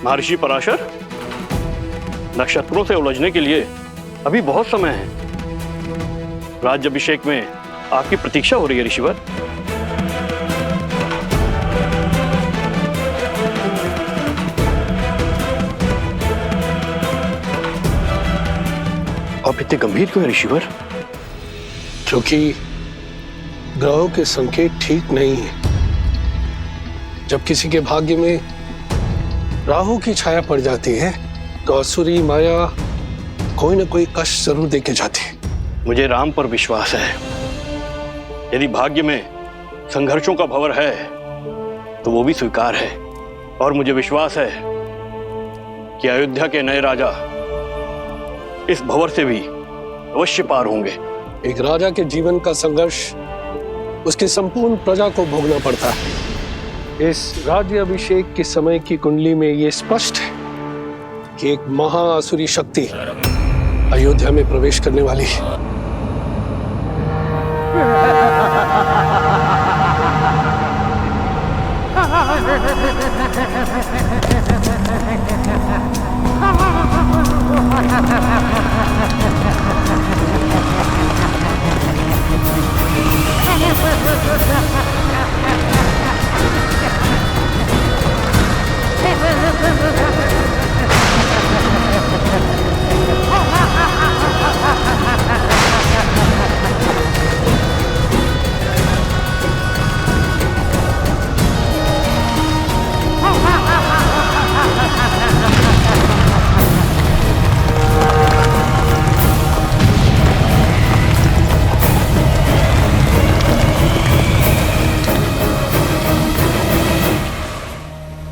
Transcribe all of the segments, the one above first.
महर्षि पराशर, नक्षत्रों से उलझने के लिए अभी बहुत समय है। राज्याभिषेक में आपकी प्रतीक्षा हो रही है ऋषिवर। आप इतने गंभीर क्यों हैं ऋषिवर? क्योंकि ग्रहों के संकेत ठीक नहीं है। जब किसी के भाग्य में राहु की छाया पड़ जाती है तो असुरी माया कोई ना कोई कष्ट जरूर देके जाती है। मुझे राम पर विश्वास है। यदि भाग्य में संघर्षों का भंवर है तो वो भी स्वीकार है, और मुझे विश्वास है कि अयोध्या के नए राजा इस भंवर से भी अवश्य पार होंगे। एक राजा के जीवन का संघर्ष उसकी संपूर्ण प्रजा को भोगना पड़ता है। इस राज्याभिषेक के समय की कुंडली में ये स्पष्ट है कि एक महाअसुरी शक्ति अयोध्या में प्रवेश करने वाली है।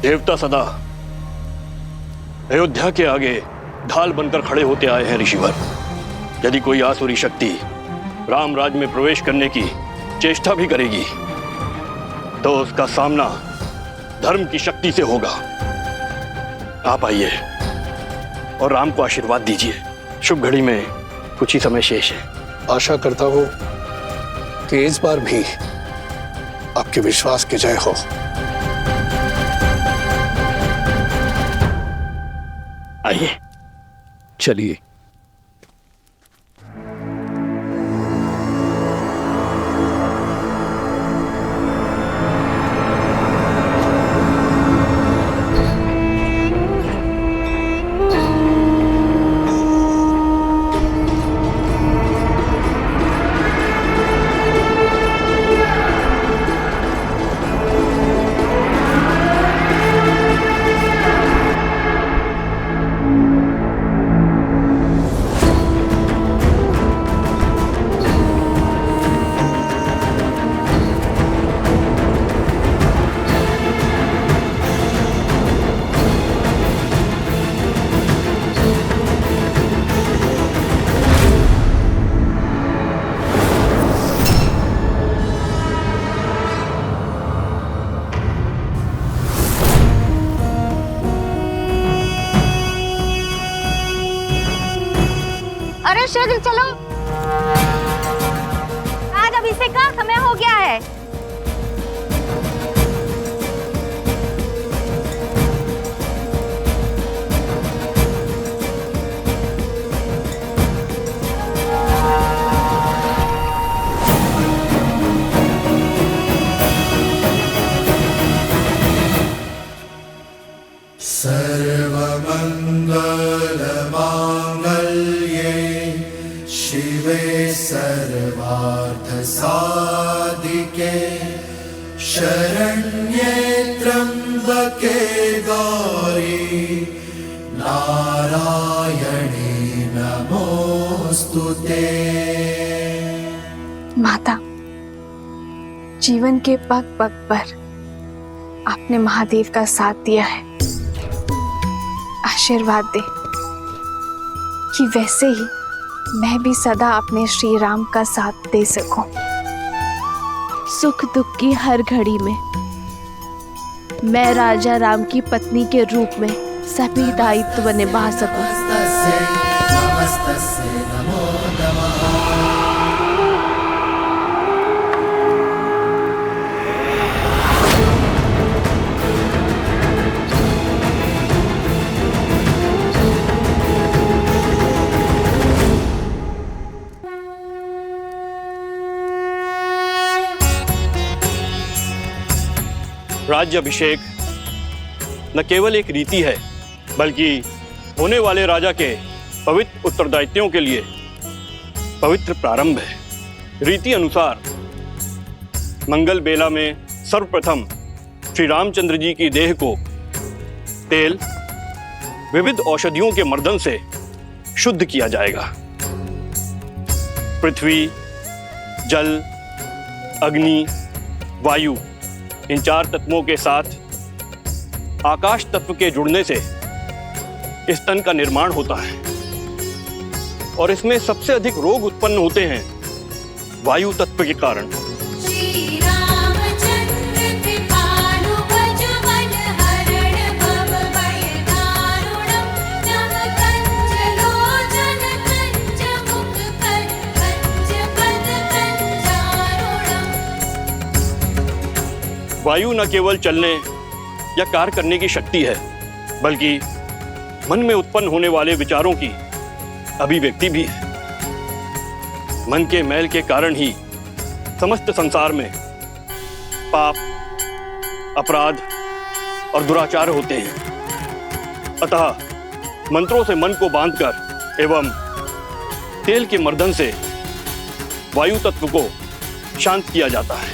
देवता सदा अयोध्या के आगे ढाल बनकर खड़े होते आए हैं ऋषिवर। यदि कोई आसुरी शक्ति राम राज्य में प्रवेश करने की चेष्टा भी करेगी तो उसका सामना धर्म की शक्ति से होगा। आप आइए और राम को आशीर्वाद दीजिए। शुभ घड़ी में कुछ ही समय शेष है। आशा करता हूं कि इस बार भी आपके विश्वास की जय हो। आइए, चलिए। अरे शिवजी चलो, आज अभिषेक का समय हो गया है। सर्वमंगलमांगल्ये शिवे सर्वार्थसाधिके शरण्ये त्र्यंबके गौरी नारायणी नमोस्तुते। माता, जीवन के पग पग पर आपने महादेव का साथ दिया है। आशीर्वाद दे कि वैसे ही मैं भी सदा अपने श्री राम का साथ दे सकूं। सुख दुख की हर घड़ी में मैं राजा राम की पत्नी के रूप में सभी दायित्व निभा सकूं। नमस्तस्यै नमो नमः। राज्याभिषेक न केवल एक रीति है बल्कि होने वाले राजा के पवित्र उत्तरदायित्वों के लिए पवित्र प्रारंभ है। रीति अनुसार मंगल बेला में सर्वप्रथम श्री रामचंद्र जी की देह को तेल विविध औषधियों के मर्दन से शुद्ध किया जाएगा। पृथ्वी, जल, अग्नि, वायु, इन 4 तत्वों के साथ आकाश तत्व के जुड़ने से इस तन का निर्माण होता है और इसमें सबसे अधिक रोग उत्पन्न होते हैं वायु तत्व के कारण। वायु न केवल चलने या कार्य करने की शक्ति है बल्कि मन में उत्पन्न होने वाले विचारों की अभिव्यक्ति भी है। मन के मैल के कारण ही समस्त संसार में पाप, अपराध और दुराचार होते हैं। अतः मंत्रों से मन को बांधकर एवं तेल के मर्दन से वायु तत्व को शांत किया जाता है।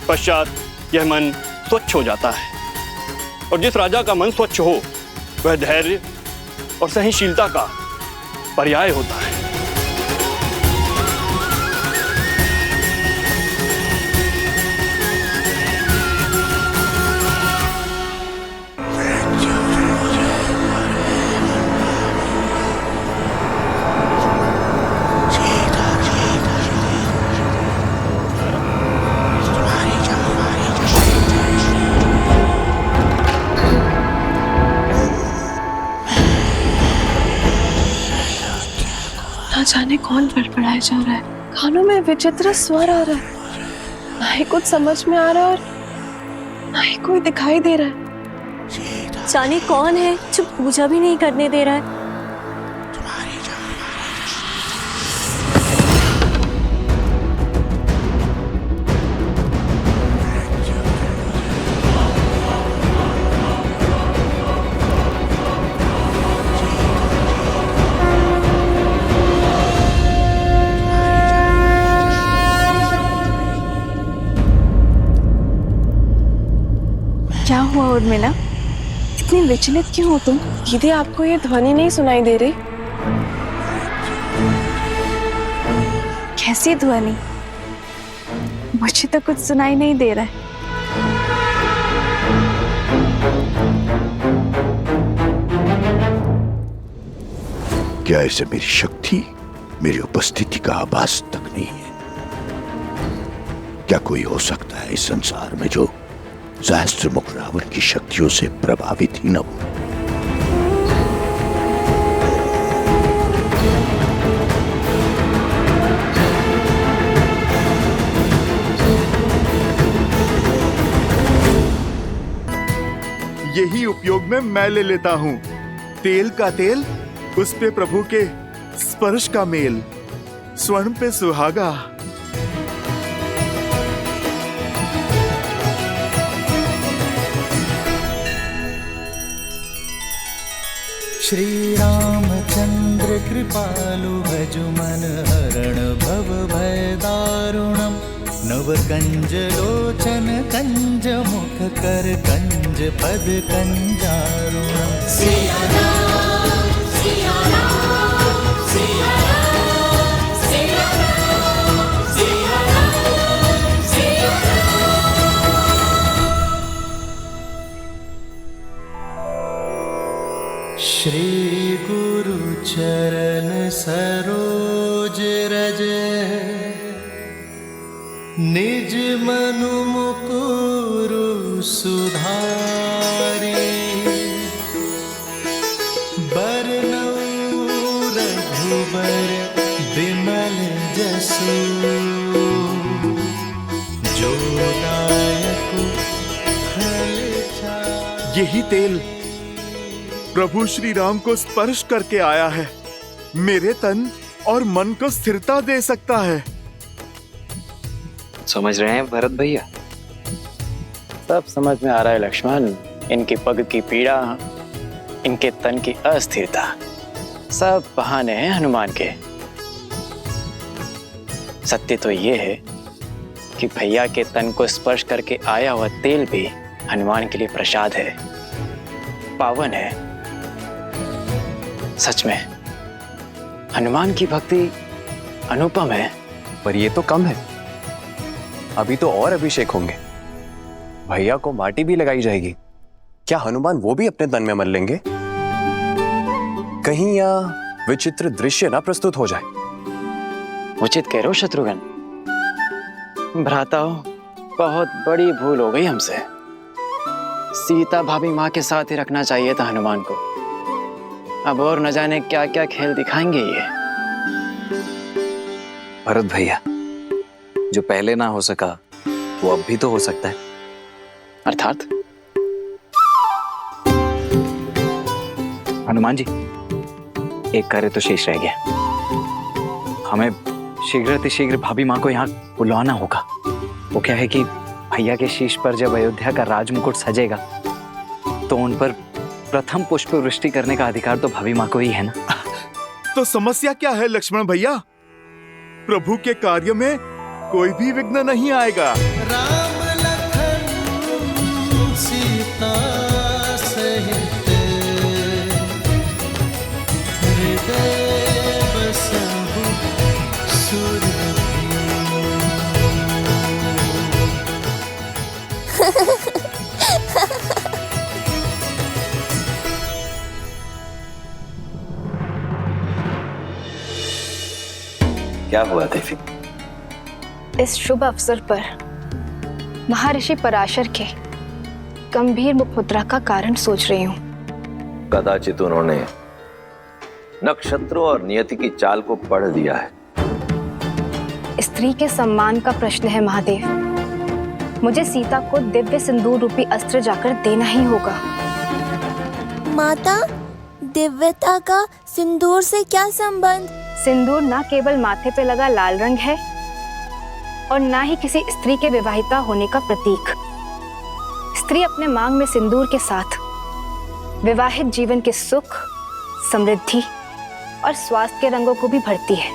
पश्चात यह मन स्वच्छ हो जाता है और जिस राजा का मन स्वच्छ हो वह धैर्य और सहनशीलता का पर्याय होता है। ना जाने कौन बड़बड़ाया जा रहा है, कानों में विचित्र स्वर आ रहा है, ना ही कुछ समझ में आ रहा है और ना ही कोई दिखाई दे रहा है। जाने कौन है जो पूजा भी नहीं करने दे रहा है। क्या हुआ उर्मिला, इतनी विचलित क्यों हो तुम? दीदी, आपको ये ध्वनि नहीं सुनाई दे रही? कैसी ध्वनि? मुझे तो कुछ सुनाई नहीं दे रहा है। क्या ऐसे मेरी शक्ति, मेरी उपस्थिति का आभास तक नहीं है? क्या कोई हो सकता है इस संसार में जो सहस्त्रमुख रावण की शक्तियों से प्रभावित ही न हो? यही उपयोग में मैं ले लेता हूँ। तेल का तेल, उस पे प्रभु के स्पर्श का मेल, स्वर्ण पे सुहागा। श्री रामचंद्र कृपालु भज मन हरण भव भय दारुणम। नव कंज लोचन कंज मुख कर कंज पद कंजारुणम। सिया राम, सिया राम, सिया राम, सिया राम, सिया राम, सिया राम। श्री गुरु चरण सरोज रज निज मनु मुकुरु सुधारी बरनउँ रघुबर बिमल जसु जो दायक फल चारि। यही तेल प्रभु श्री राम को स्पर्श करके आया है, मेरे तन और मन को स्थिरता दे सकता है। समझ रहे हैं भरत भैया? सब समझ में आ रहा है लक्ष्मण। इनके पग की पीड़ा, इनके तन की अस्थिरता, सब बहाने हैं हनुमान के। सत्य तो ये है कि भैया के तन को स्पर्श करके आया हुआ तेल भी हनुमान के लिए प्रसाद है, पावन है। सच में हनुमान की भक्ति अनुपम है। पर ये तो कम है, अभी तो और अभिषेक होंगे। भैया को माटी भी लगाई जाएगी। क्या हनुमान वो भी अपने तन में मल लेंगे? कहीं यह विचित्र दृश्य ना प्रस्तुत हो जाए। उचित कह रहे हो शत्रुघ्न। भ्राताओ, बहुत बड़ी भूल हो गई हमसे। सीता भाभी माँ के साथ ही रखना चाहिए था हनुमान को। अब और न जाने क्या क्या खेल दिखाएंगे ये। भरत भैया, जो पहले ना हो सका वो अब भी तो हो सकता है। अर्थात हनुमान जी, एक कार्य तो शेष रह गया। हमें शीघ्र भाभी माँ को यहाँ बुलवाना होगा। वो क्या है कि भैया के शीश पर जब अयोध्या का राजमुकुट सजेगा तो उन पर प्रथम पुष्प वृष्टि करने का अधिकार तो भाभी माँ को ही है ना। तो समस्या क्या है लक्ष्मण भैया? प्रभु के कार्य में कोई भी विघ्न नहीं आएगा। राम लखन सीता सहित हृदय बसहु क्या हुआ देवी? इस शुभ अवसर पर महर्षि पराशर के गंभीर मुखमुद्रा का कारण सोच रही हूँ। कदाचित उन्होंने नक्षत्रों और नियति की चाल को पढ़ लिया है। स्त्री के सम्मान का प्रश्न है महादेव। मुझे सीता को दिव्य सिंदूर रूपी अस्त्र जाकर देना ही होगा। माता, दिव्यता का सिंदूर से क्या संबंध? सिंदूर न केवल माथे पे लगा लाल रंग है और न ही किसी स्त्री के विवाहिता होने का प्रतीक। स्त्री अपने मांग में सिंदूर के साथ विवाहित जीवन के सुख, समृद्धि और स्वास्थ्य के रंगों को भी भरती है।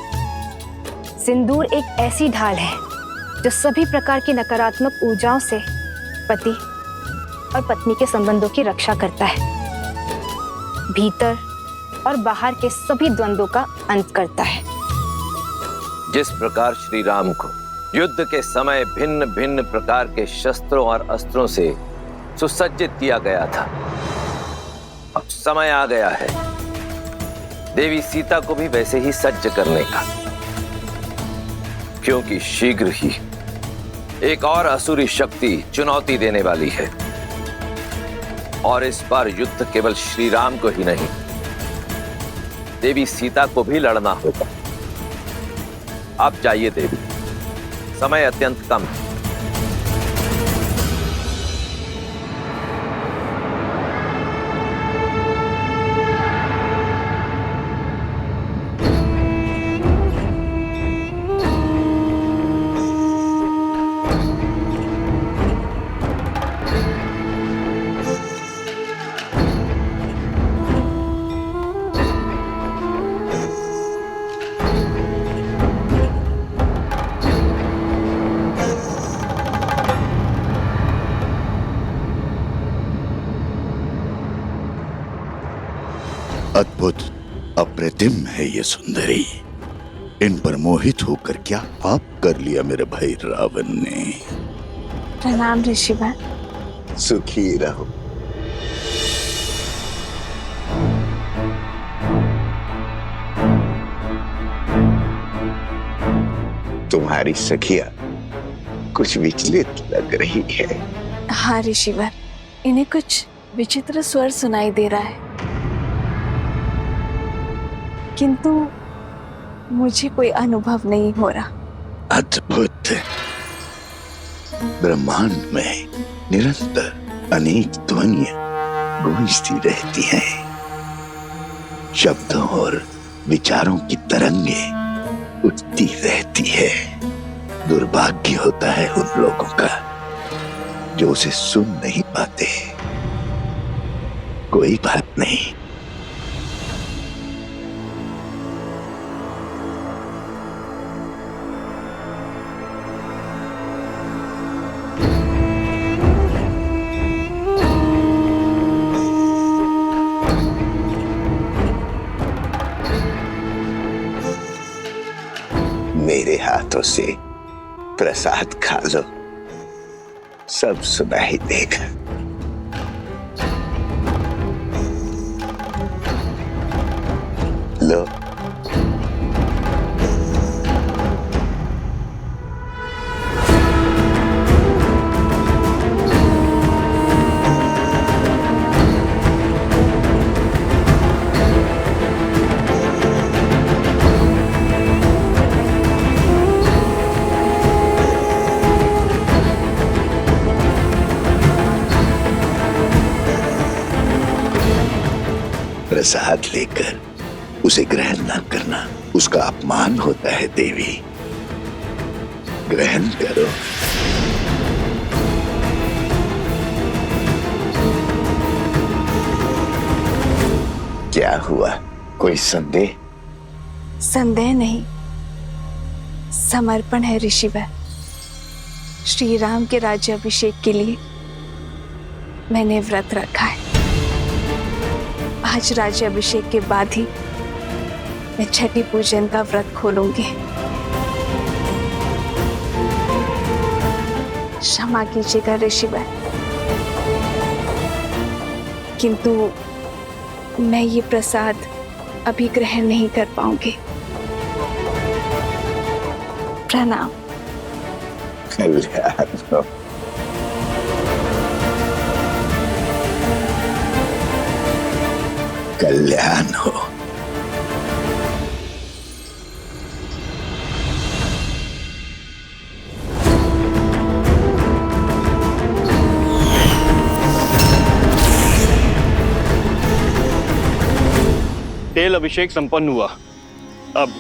सिंदूर एक ऐसी ढाल है जो सभी प्रकार की नकारात्मक ऊर्जाओं से पति और पत्नी के संबंधों की रक्षा करता है, भीतर और बाहर के सभी द्वंद्वों का अंत करता है। जिस प्रकार श्री राम को युद्ध के समय भिन्न भिन्न प्रकार के शस्त्रों और अस्त्रों से सुसज्जित किया गया था, अब समय आ गया है देवी सीता को भी वैसे ही सज्ज करने का, क्योंकि शीघ्र ही एक और असुरी शक्ति चुनौती देने वाली है। और इस बार युद्ध केवल श्री राम को ही नहीं, देवी सीता को भी लड़ना होगा। आप जाइए देवी, समय अत्यंत कम है। अद्भुत, अप्रतिम है ये सुंदरी। इन पर मोहित होकर क्या पाप कर लिया मेरे भाई रावण ने। प्रणाम ऋषिवर। सुखी रहो। तुम्हारी सखिया कुछ विचलित लग रही है। हाँ ऋषिवर, इन्हें कुछ विचित्र स्वर सुनाई दे रहा है, किंतु मुझे कोई अनुभव नहीं हो रहा। अद्भुत। ब्रह्मांड में निरंतर अनेक ध्वनियां गूंजती रहती हैं। शब्दों और विचारों की तरंगे उठती रहती है। दुर्भाग्य होता है उन लोगों का जो उसे सुन नहीं पाते। कोई बात नहीं, मेरे हाथों से प्रसाद खा लो, सब सुनाई देगा। लो। प्रसाद लेकर उसे ग्रहण न करना उसका अपमान होता है देवी। ग्रहण करो। क्या हुआ, कोई संदेह? संदेह नहीं, समर्पण है ऋषिवर। श्री राम के राज्याभिषेक के लिए मैंने व्रत रखा है। आज राज्याभिषेक के बाद ही मैं छठी पूजन का व्रत खोलूंगी। क्षमा कीजिएगा ऋषिवर, किंतु मैं ये प्रसाद अभी ग्रहण नहीं कर पाऊंगी। प्रणाम। कल्याण हो। कल्याण हो। तेल अभिषेक संपन्न हुआ, अब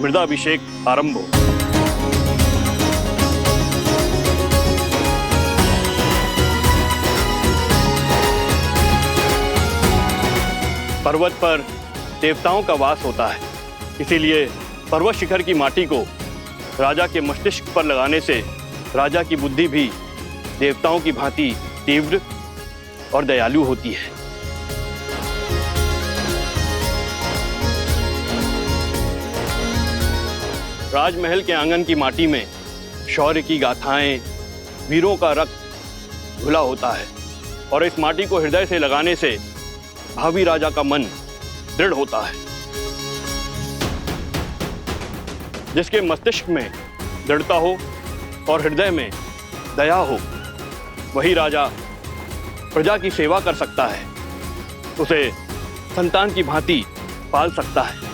मृदाभिषेक आरंभ हो। पर्वत पर देवताओं का वास होता है, इसीलिए पर्वत शिखर की माटी को राजा के मस्तिष्क पर लगाने से राजा की बुद्धि भी देवताओं की भांति तीव्र और दयालु होती है। राजमहल के आंगन की माटी में शौर्य की गाथाएं, वीरों का रक्त घुला होता है और इस माटी को हृदय से लगाने से भावी राजा का मन दृढ़ होता है। जिसके मस्तिष्क में दृढ़ता हो और हृदय में दया हो, वही राजा प्रजा की सेवा कर सकता है, उसे संतान की भांति पाल सकता है।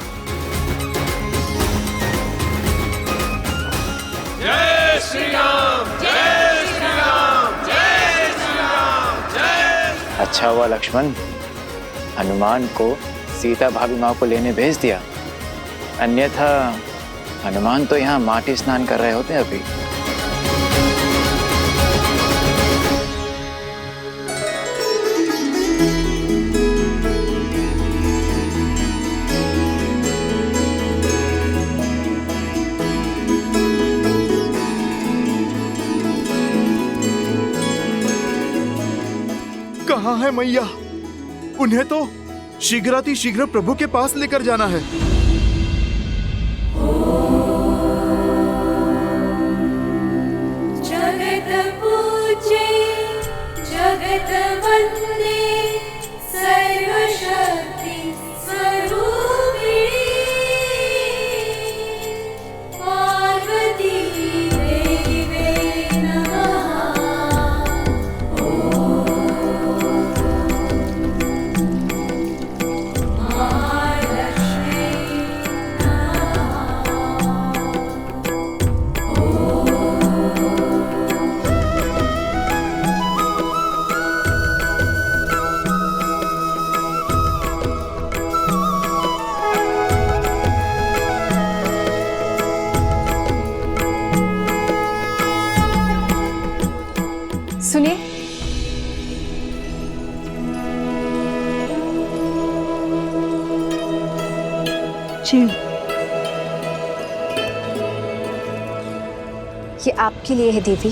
जय श्री राम, जय श्री राम, जय श्री राम, जय। अच्छा हुआ लक्ष्मण, हनुमान को सीता भाभी माँ को लेने भेज दिया, अन्यथा हनुमान तो यहाँ माटी स्नान कर रहे होते अभी। कहाँ है मैया? उन्हें तो शीघ्रातिशीघ्र प्रभु के पास लेकर जाना है। जगत पूजे जगत वंदे सर्वशक्ति स्वरूपिणी पार्वती जी। ये आपके लिए है देवी।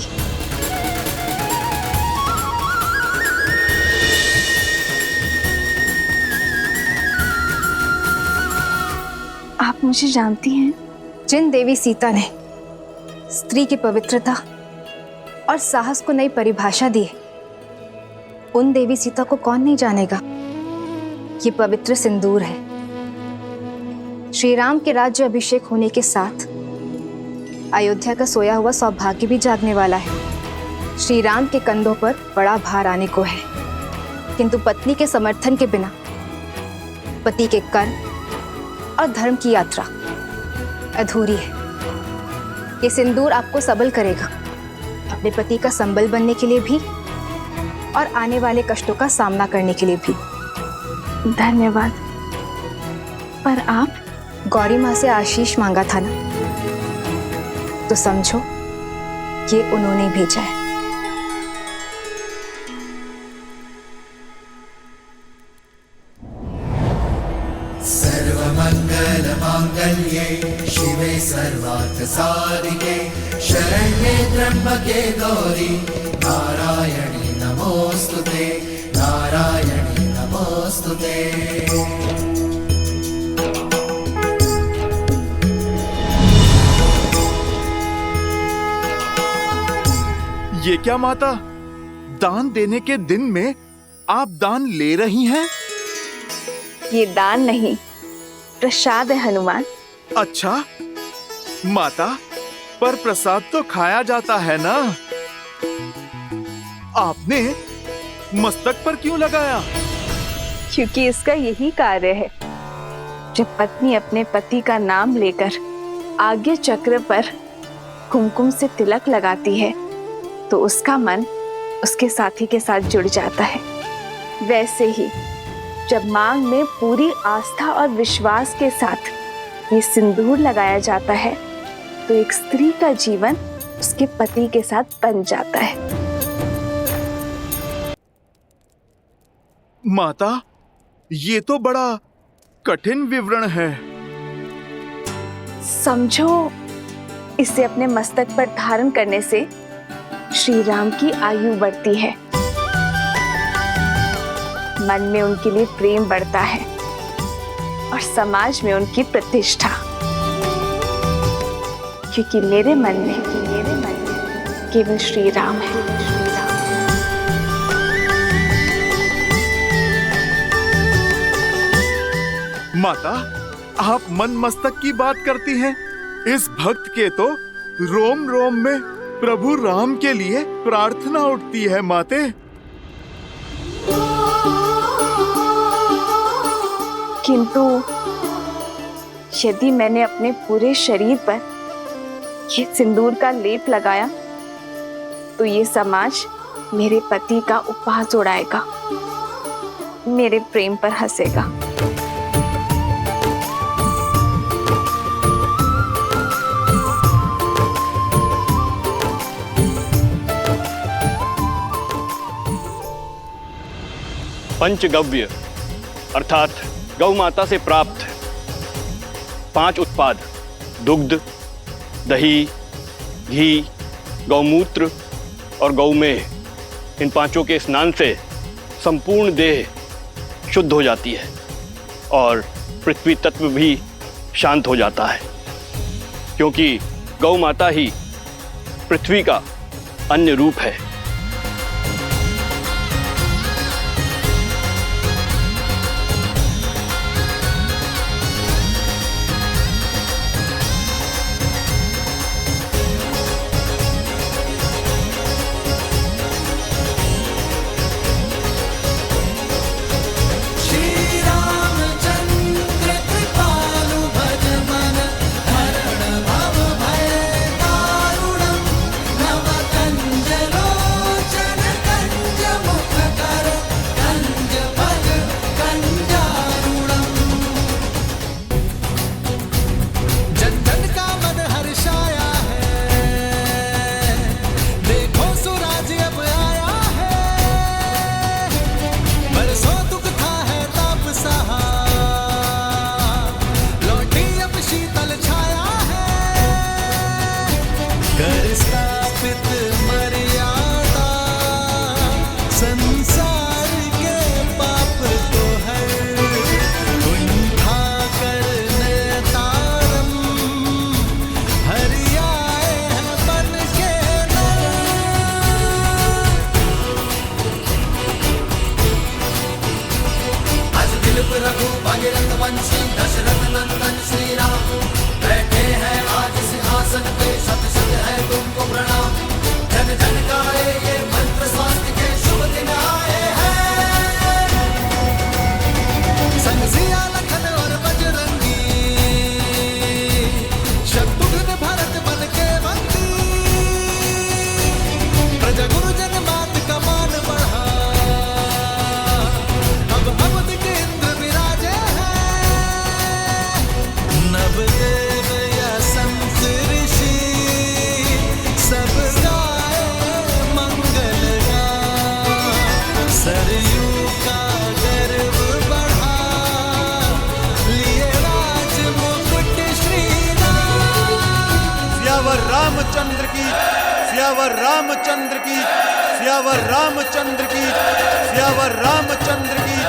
आप मुझे जानती हैं? जिन देवी सीता ने स्त्री की पवित्रता और साहस को नई परिभाषा दी, उन देवी सीता को कौन नहीं जानेगा। ये पवित्र सिंदूर है। श्री राम के राज्य अभिषेक होने के साथ अयोध्या का सोया हुआ सौभाग्य भी जागने वाला है। श्री राम के कंधों पर बड़ा भार आने को है, किंतु पत्नी के समर्थन के बिना पति के कर्म और धर्म की यात्रा अधूरी है। ये सिंदूर आपको सबल करेगा, अपने पति का संबल बनने के लिए भी और आने वाले कष्टों का सामना करने के लिए भी। धन्यवाद। पर आप गौरी माँ से आशीष मांगा था ना, तो समझो ये उन्होंने भेजा है। सर्वमंगल मांगल्ये शिवे सर्वार्थ साधिके शरण्ये त्र्यंबके गौरी नारायणी नमोस्तुते नारायणी नमोस्तुते। ये क्या माता, दान देने के दिन में आप दान ले रही हैं? ये दान नहीं, प्रसाद है हनुमान। अच्छा माता, पर प्रसाद तो खाया जाता है ना। आपने मस्तक पर क्यों लगाया? क्योंकि इसका यही कार्य है। जब पत्नी अपने पति का नाम लेकर आज्ञा चक्र पर कुमकुम से तिलक लगाती है तो उसका मन उसके साथी के साथ जुड़ जाता है। वैसे ही जब मांग में पूरी आस्था और विश्वास के साथ ये सिंदूर लगाया जाता है तो एक स्त्री का जीवन उसके पति के साथ बन जाता है। माता, ये तो बड़ा कठिन विवरण है। समझो, इसे अपने मस्तक पर धारण करने से श्री राम की आयु बढ़ती है, मन में उनके लिए प्रेम बढ़ता है और समाज में उनकी प्रतिष्ठा। क्योंकि मेरे मन में केवल श्री राम है। माता, आप मन मस्तक की बात करती हैं। इस भक्त के तो रोम रोम में प्रभु राम के लिए प्रार्थना उठती है माते। किंतु यदि मैंने अपने पूरे शरीर पर ये सिंदूर का लेप लगाया तो ये समाज मेरे पति का उपहास उड़ाएगा, मेरे प्रेम पर हंसेगा। पंचगव्य अर्थात गौ माता से प्राप्त 5 उत्पाद दुग्ध, दही, घी, गौमूत्र और गौमेह, इन 5 के स्नान से संपूर्ण देह शुद्ध हो जाती है और पृथ्वी तत्व भी शांत हो जाता है, क्योंकि गौ माता ही पृथ्वी का अन्य रूप है। भव भय दारुणं नव कंजलो सियावर रामचंद्र की, सियावर रामचंद्र की, सियावर रामचंद्र की।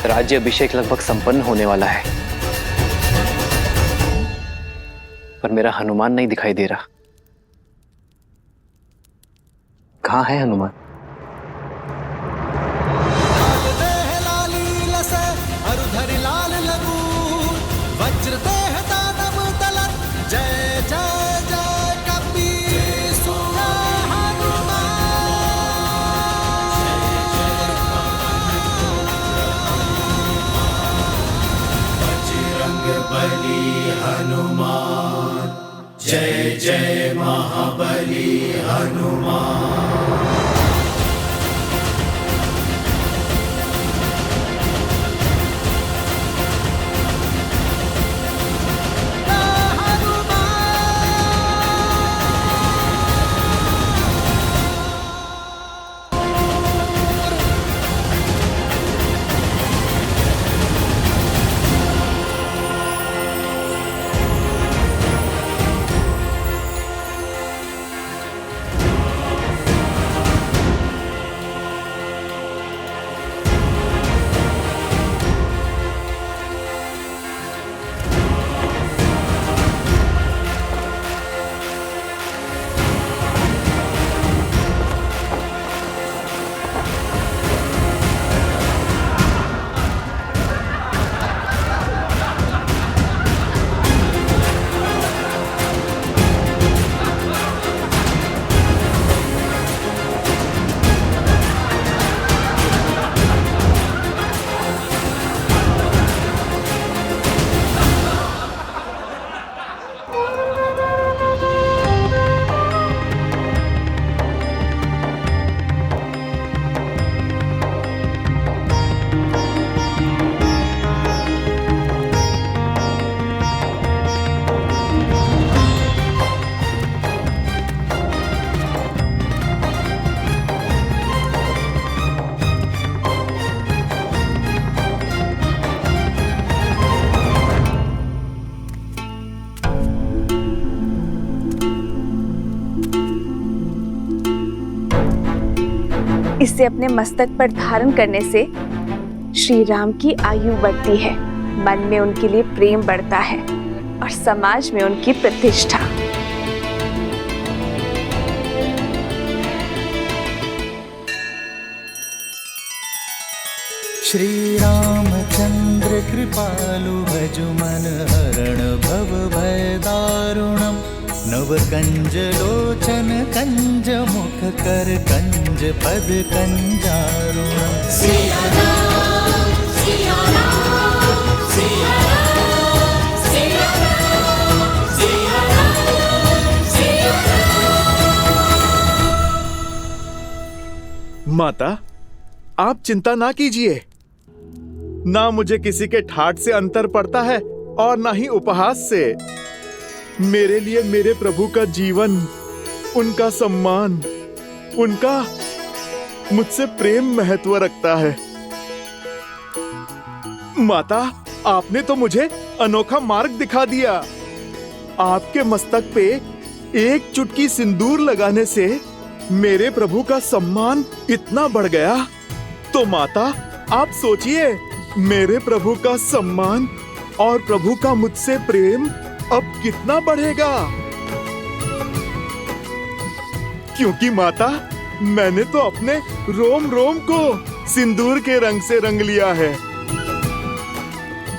राज्य अभिषेक लगभग संपन्न होने वाला है, पर मेरा हनुमान नहीं दिखाई दे रहा। कहाँ है हनुमान? हनुमान जय जय महाबली हनुमान। इसे अपने मस्तक पर धारण करने से श्री राम की आयु बढ़ती है, मन में उनके लिए प्रेम बढ़ता है और समाज में उनकी प्रतिष्ठा। श्री रामचंद्र कृपालु भजु मन हरण भव भय दारुणम। नव कंज लोचन कंज मुख कर कंज पद कंजारुणम। सिया राम सिया राम सिया राम सिया राम सिया राम सिया राम। माता, आप चिंता ना कीजिए। ना मुझे किसी के ठाठ से अंतर पड़ता है और ना ही उपहास से। मेरे लिए मेरे प्रभु का जीवन, उनका सम्मान, उनका मुझसे प्रेम महत्व रखता है। माता, आपने तो मुझे अनोखा मार्ग दिखा दिया। आपके मस्तक पे एक चुटकी सिंदूर लगाने से मेरे प्रभु का सम्मान इतना बढ़ गया। तो माता, आप सोचिए, मेरे प्रभु का सम्मान और प्रभु का मुझसे प्रेम अब कितना बढ़ेगा। क्योंकि माता, मैंने तो अपने रोम रोम को सिंदूर के रंग से रंग लिया है।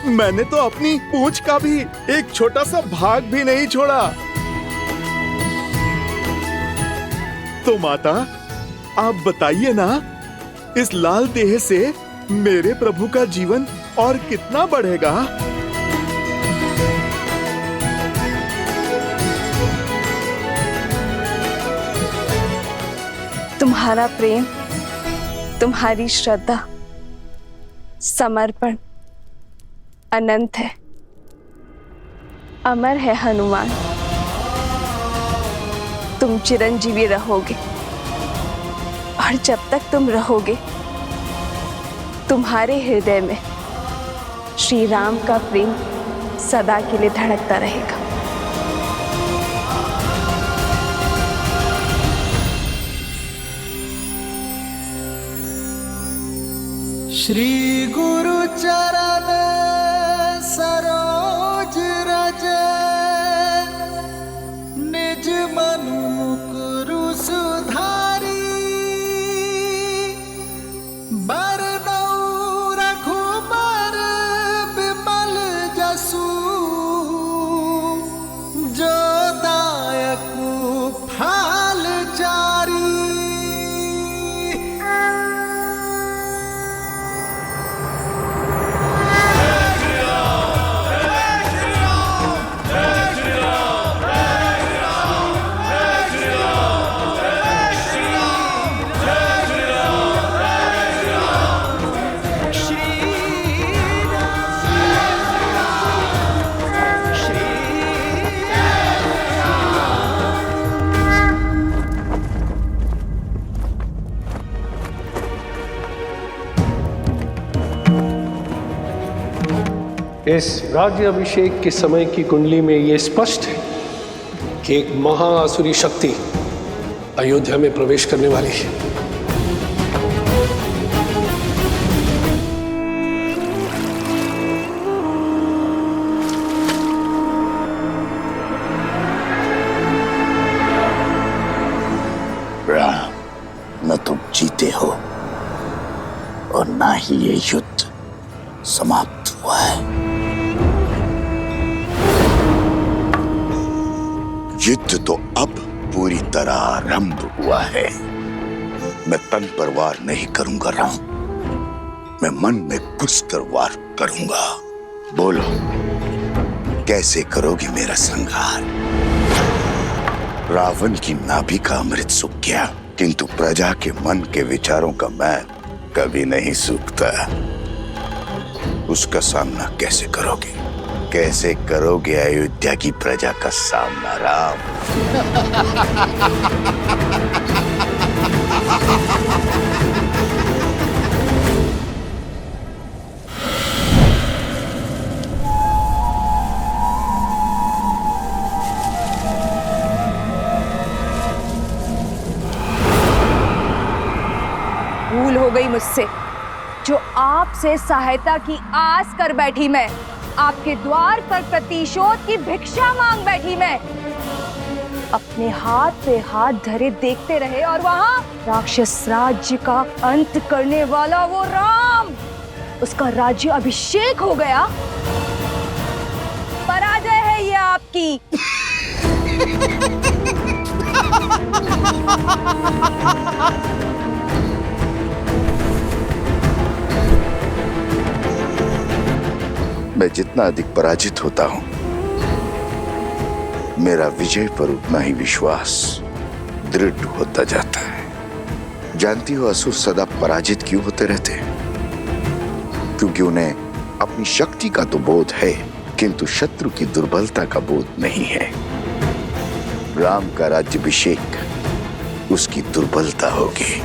मैंने तो अपनी पूंछ का भी एक छोटा सा भाग भी नहीं छोड़ा। तो माता, आप बताइए ना, इस लाल देह से मेरे प्रभु का जीवन और कितना बढ़ेगा? तुम्हारा प्रेम, तुम्हारी श्रद्धा, समर्पण अनंत है, अमर है हनुमान। तुम चिरंजीवी रहोगे, और जब तक तुम रहोगे, तुम्हारे हृदय में श्री राम का प्रेम सदा के लिए धड़कता रहेगा। श्री गुरु चरण सरोज रज, निज मनु मुकुरु सुधारी, बरनउँ रघुबर बिमल जसु, जो दायकु फल चारी। इस राज्य अभिषेक के समय की कुंडली में यह स्पष्ट है कि एक महाआसुरी शक्ति अयोध्या में प्रवेश करने वाली है। राम, न तुम जीते हो और ना ही ये युद्ध समाप्त हुआ है। युद्ध तो अब पूरी तरह आरंभ हुआ है। मैं तन पर वार नहीं करूंगा राम, मैं मन में घुसकर वार करूंगा। बोलो, कैसे करोगे मेरा संहार? रावण की नाभि का अमृत सूख गया, किंतु प्रजा के मन के विचारों का मैं कभी नहीं सूखता। उसका सामना कैसे करोगे? कैसे करोगे अयोध्या की प्रजा का सामना राम? भूल हो गई मुझसे, जो आपसे सहायता की आस कर बैठी मैं, आपके द्वार पर प्रतिशोध की भिक्षा मांग बैठी मैं। अपने हाथ पे हाथ धरे देखते रहे और वहां राक्षस राज्य का अंत करने वाला वो राम, उसका राज्य अभिषेक हो गया। पराजय है ये आपकी। मैं जितना अधिक पराजित होता हूं, मेरा विजय पर उतना ही विश्वास दृढ़ होता जाता है। जानती हो असुर सदा पराजित क्यों होते रहते हैं? क्योंकि उन्हें अपनी शक्ति का तो बोध है, किंतु शत्रु की दुर्बलता का बोध नहीं है। राम का राज्याभिषेक उसकी दुर्बलता होगी।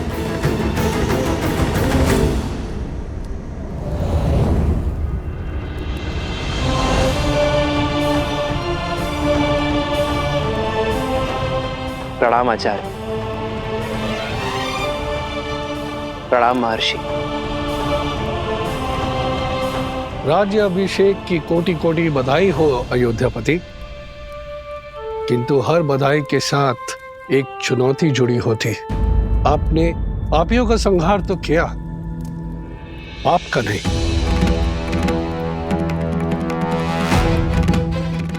प्रणाम आचार्य। प्रणाम महर्षि। राज्य अभिषेक की कोटि कोटि बधाई हो अयोध्यापति, किंतु हर बधाई के साथ एक चुनौती जुड़ी होती। आपने पापियों का संहार तो किया, पाप का नहीं।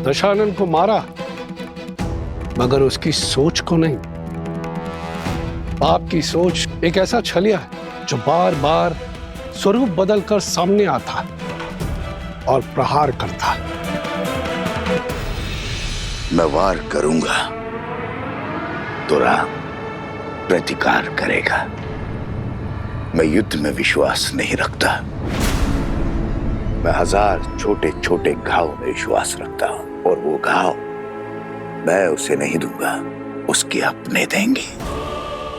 दशानन को मारा, मगर उसकी सोच को नहीं। पाप की सोच एक ऐसा छलिया जो बार बार स्वरूप बदलकर सामने आता और प्रहार करता। मैं वार करूंगा तो राम प्रतिकार करेगा। मैं युद्ध में विश्वास नहीं रखता। मैं 1000 छोटे छोटे घाव में विश्वास रखता हूं, और वो घाव मैं उसे नहीं दूंगा, उसके अपने देंगे।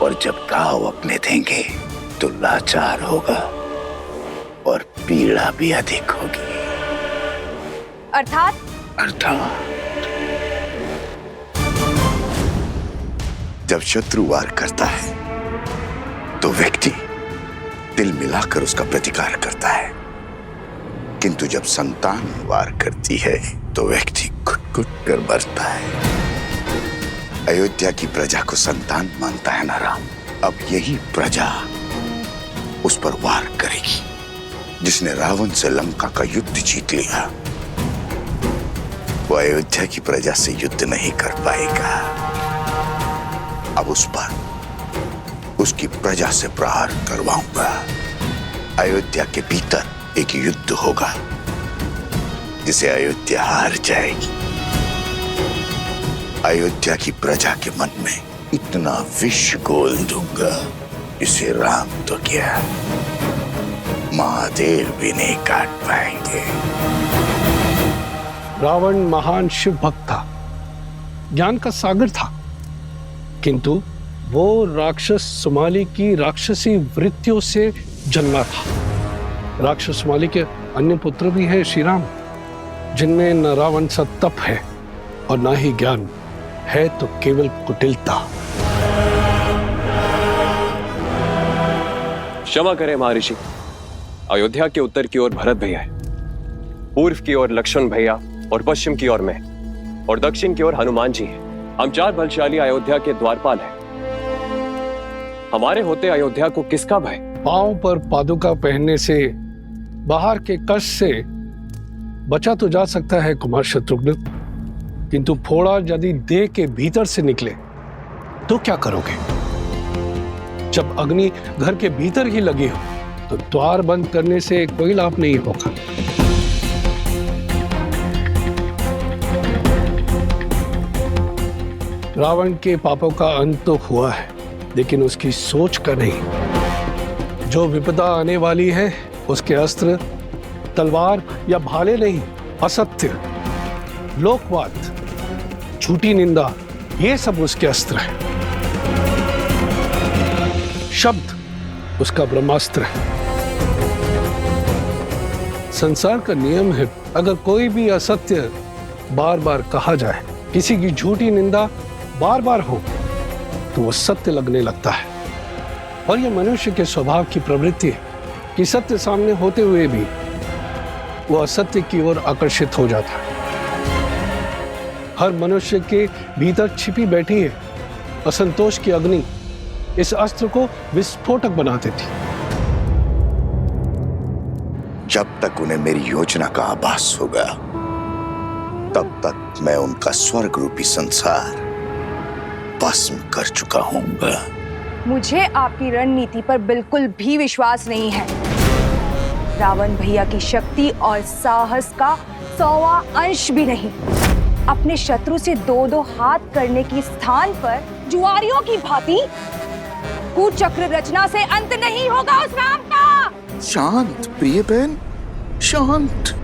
और जब घाव अपने देंगे तो लाचार होगा और पीड़ा भी अधिक होगी। अर्थात जब शत्रु वार करता है तो व्यक्ति दिल मिलाकर उसका प्रतिकार करता है, किंतु जब संतान वार करती है तो व्यक्ति घुट-घुट कर मरता है। अयोध्या की प्रजा को संतान मानता है ना राम। अब यही प्रजा उस पर वार करेगी। जिसने रावण से लंका का युद्ध जीत लिया, वो अयोध्या की प्रजा से युद्ध नहीं कर पाएगा। अब उस पर उसकी प्रजा से प्रहार करवाऊंगा। अयोध्या के भीतर एक युद्ध होगा जिसे अयोध्या हार जाएगी। अयोध्या की प्रजा के मन में इतना विष घोल दूंगा, इसे राम तो क्या महादेव भी नहीं काट पाएंगे। रावण महान शिव भक्त था, ज्ञान का सागर था, किंतु वो राक्षस सुमाली की राक्षसी वृत्तियों से जन्मा था। राक्षस सुमाली के अन्य पुत्र भी हैं श्री राम, जिनमें न रावण सा तप है और न ही ज्ञान है, तो केवल कुटिलता। क्षमा करें महर्षि, अयोध्या के उत्तर की ओर भरत भैया है, पूर्व की ओर लक्ष्मण भैया और पश्चिम की ओर मैं, और दक्षिण की ओर हनुमान जी हैं। हम 4 बलशाली अयोध्या के द्वारपाल हैं। हमारे होते अयोध्या को किसका भय? पांव पर पादुका पहनने से, बाहर के कष्ट से बचा तो जा सकता है कुमार शत्रुघ्न, किंतु फोड़ा यदि देह के भीतर से निकले तो क्या करोगे? जब अग्नि घर के भीतर ही लगी हो तो द्वार बंद करने से कोई लाभ नहीं होगा। रावण के पापों का अंत तो हुआ है, लेकिन उसकी सोच का नहीं। जो विपदा आने वाली है उसके अस्त्र तलवार या भाले नहीं, असत्य, लोकवाद, झूठी निंदा, ये सब उसके अस्त्र है। शब्द उसका ब्रह्मास्त्र है। संसार का नियम है, अगर कोई भी असत्य बार बार कहा जाए, किसी की झूठी निंदा बार बार हो, तो वो सत्य लगने लगता है। और ये मनुष्य के स्वभाव की प्रवृत्ति है कि सत्य सामने होते हुए भी वो असत्य की ओर आकर्षित हो जाता है। हर मनुष्य के भीतर छिपी बैठी है असंतोष की अग्नि, इस अस्त्र को विस्फोटक बना देती। जब तक उन्हें मेरी योजना का आभास होगा, तब तक मैं उनका स्वर्ग रूपी संसार भस्म कर चुका हूंगा। मुझे आपकी रणनीति पर बिल्कुल भी विश्वास नहीं है। रावण भैया की शक्ति और साहस का 100वां अंश भी नहीं। अपने शत्रु से 2-2 हाथ करने की स्थान पर जुआरियों की भांति कुचक्र रचना से अंत नहीं होगा उस राम का। शांत प्रिय बहन, शांत।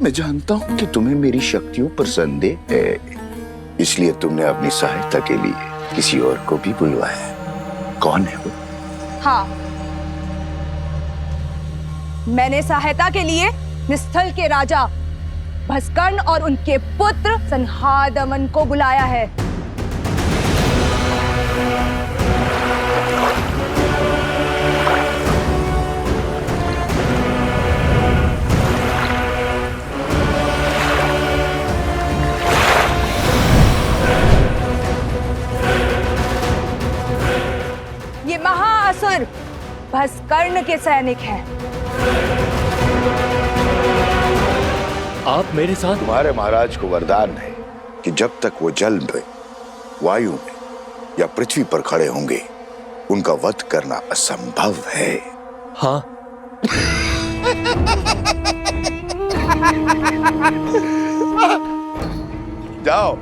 मैं जानता हूं कि तुम्हें मेरी शक्तियों पर संदेह है, इसलिए तुमने अपनी सहायता के लिए किसी और को भी बुलवाया। कौन है वो? हाँ, मैंने सहायता के लिए निस्थल के राजा भस्कर्ण और उनके पुत्र संहादमन को बुलाया है। कर्ण के सैनिक हैं। आप मेरे साथ। तुम्हारे महाराज को वरदान है कि जब तक वो जल में, वायु में या पृथ्वी पर खड़े होंगे उनका वध करना असंभव है। हाँ। जाओ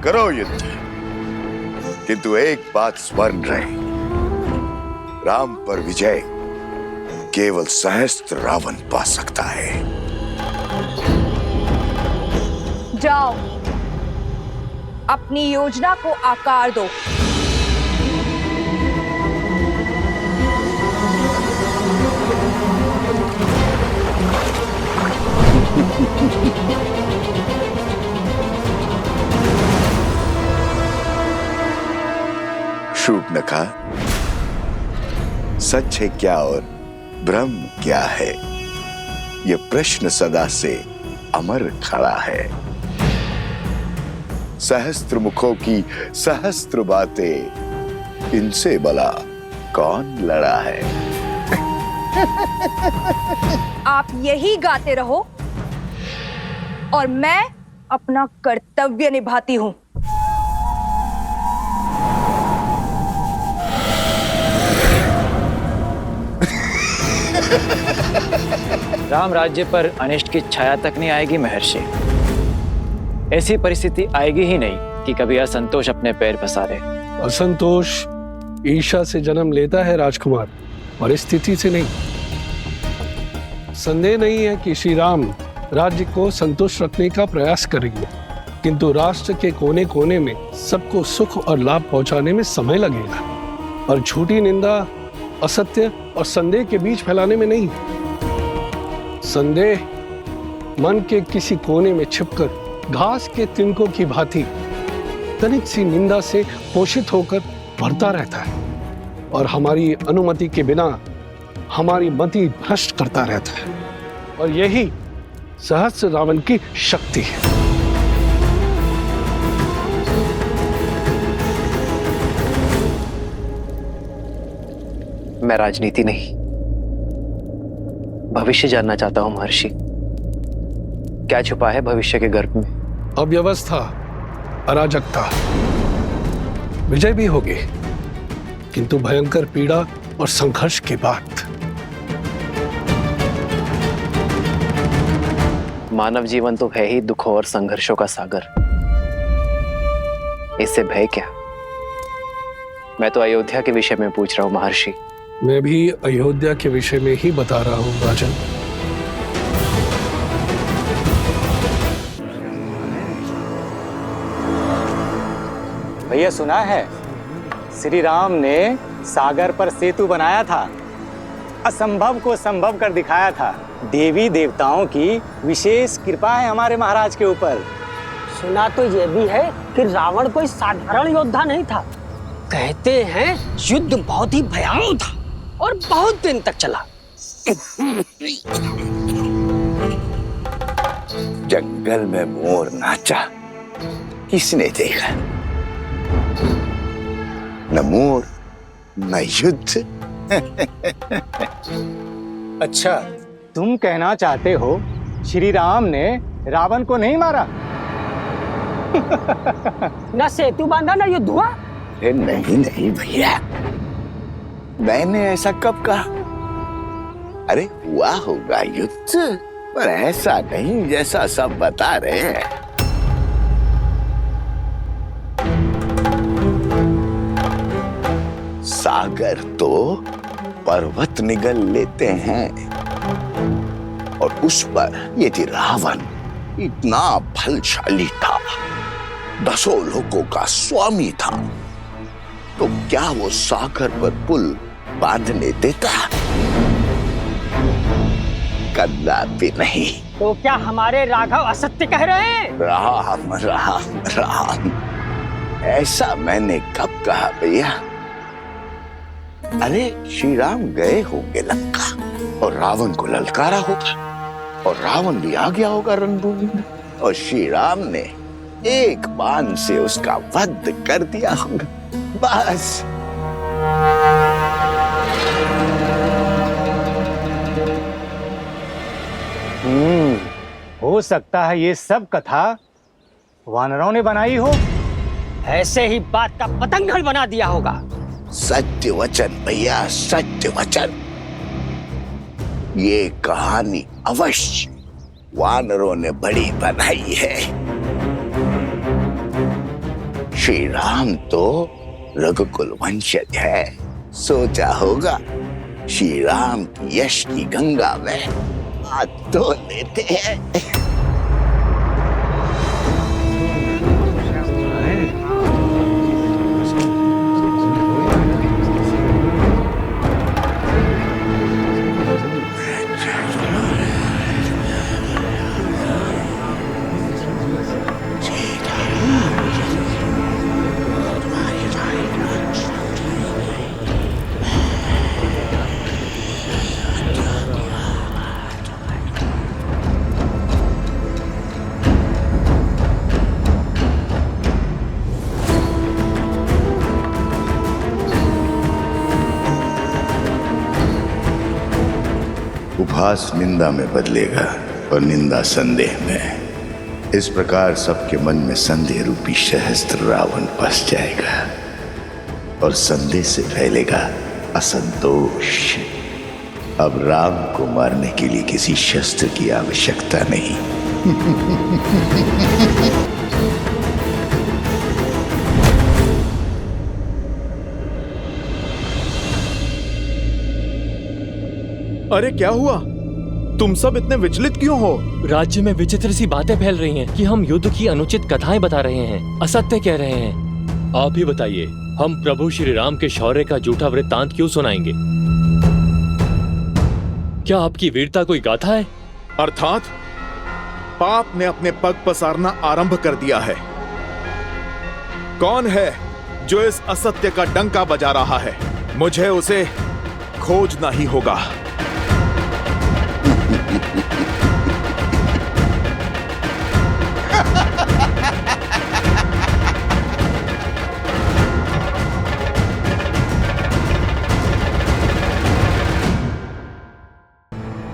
करो युद्ध, किंतु एक बात स्मरण रहे, राम पर विजय केवल सहस्त्र रावण पा सकता है। जाओ, अपनी योजना को आकार दो। शूर्पणखा, सच है क्या और भ्रम क्या है, यह प्रश्न सदा से अमर खड़ा है। सहस्त्र मुखों की सहस्त्र बातें, इनसे भला कौन लड़ा है। आप यही गाते रहो और मैं अपना कर्तव्य निभाती हूं। राम राज्य पर अनिष्ट की छाया तक नहीं आएगी महर्षि। ऐसी परिस्थिति आएगी ही नहीं कि कभी असंतोष अपने पैर पसारे। असंतोष ईर्ष्या से जन्म लेता है राजकुमार, परिस्थिति से नहीं। संदेह नहीं है कि श्री राम राज्य को संतुष्ट रखने का प्रयास करेंगे, किंतु राष्ट्र के कोने कोने में सबको सुख और लाभ पहुंचाने में समय लगेगा, और झूठी निंदा, असत्य और संदेह के बीच फैलाने में नहीं। संदेह मन के किसी कोने में छिपकर घास के तिनकों की भांति तनिक सी निंदा से पोषित होकर बढ़ता रहता है, और हमारी अनुमति के बिना हमारी मति भ्रष्ट करता रहता है, और यही सहस्त्र रावण की शक्ति है। मैं राजनीति नहीं, भविष्य जानना चाहता हूं महर्षि। क्या छुपा है भविष्य के गर्भ में? अव्यवस्था, अराजकता, विजय भी होगी, किंतु भयंकर पीड़ा और संघर्ष के बाद। मानव जीवन तो है ही दुखों और संघर्षों का सागर। इससे भय क्या? मैं तो अयोध्या के विषय में पूछ रहा हूं महर्षि। मैं भी अयोध्या के विषय में ही बता रहा हूं राजन। भैया सुना है श्री राम ने सागर पर सेतु बनाया था, असंभव को संभव कर दिखाया था। देवी देवताओं की विशेष कृपा है हमारे महाराज के ऊपर। सुना तो यह भी है कि रावण कोई साधारण योद्धा नहीं था। कहते हैं युद्ध बहुत ही भयावह था और बहुत दिन तक चला। जंगल में मोर नाचा, किसने देखा? न मोर न युद्ध। अच्छा, तुम कहना चाहते हो श्री राम ने रावण को नहीं मारा? न सेतु बांधा न युद्ध हुआ। नहीं नहीं भैया, मैंने ऐसा कब कहा? अरे हुआ होगा युद्ध, पर ऐसा नहीं जैसा सब बता रहे हैं। सागर तो पर्वत निगल लेते हैं, और उस पर यदि रावण इतना बलशाली था, 10 लोगों का स्वामी था, तो क्या वो सागर पर पुल बांधने देता? कदापि नहीं। तो क्या हमारे राघव असत्य कह रहे हैं? राम राम राम, ऐसा मैंने कब कहा भैया? अरे श्री राम गए होंगे लंका और रावण को ललकारा होगा, और रावण भी आ गया होगा रणभूमि में, और श्री राम ने एक बाण से उसका वध कर दिया होगा, बस। हो सकता है ये सब कथा वानरों ने बनाई हो। ऐसे ही बात का पतंगड़ बना दिया होगा। सत्य वचन भैया, सत्य वचन। ये कहानी अवश्य वानरों ने बड़ी बनाई है। श्री राम तो रघुकुल वंशज है। सोचा होगा श्री राम की यश की गंगा में हाथ धो लेते हैं। उपहास निंदा में बदलेगा और निंदा संदेह में। इस प्रकार सबके मन में संदेह रूपी सहस्त्र रावण बस जाएगा और संदेह से फैलेगा असंतोष। अब राम को मारने के लिए किसी शस्त्र की आवश्यकता नहीं। अरे क्या हुआ? तुम सब इतने विचलित क्यों हो? राज्य में विचित्र सी बातें फैल रही हैं कि हम युद्ध की अनुचित कथाएं बता रहे हैं, असत्य कह रहे हैं। आप ही बताइए, हम प्रभु श्री राम के शौर्य का झूठा वृत्तांत क्यों सुनाएंगे? क्या आपकी वीरता कोई गाथा है? अर्थात पाप ने अपने पग पसारना आरंभ कर दिया है। कौन है जो इस असत्य का डंका बजा रहा है? मुझे उसे खोजना ही होगा।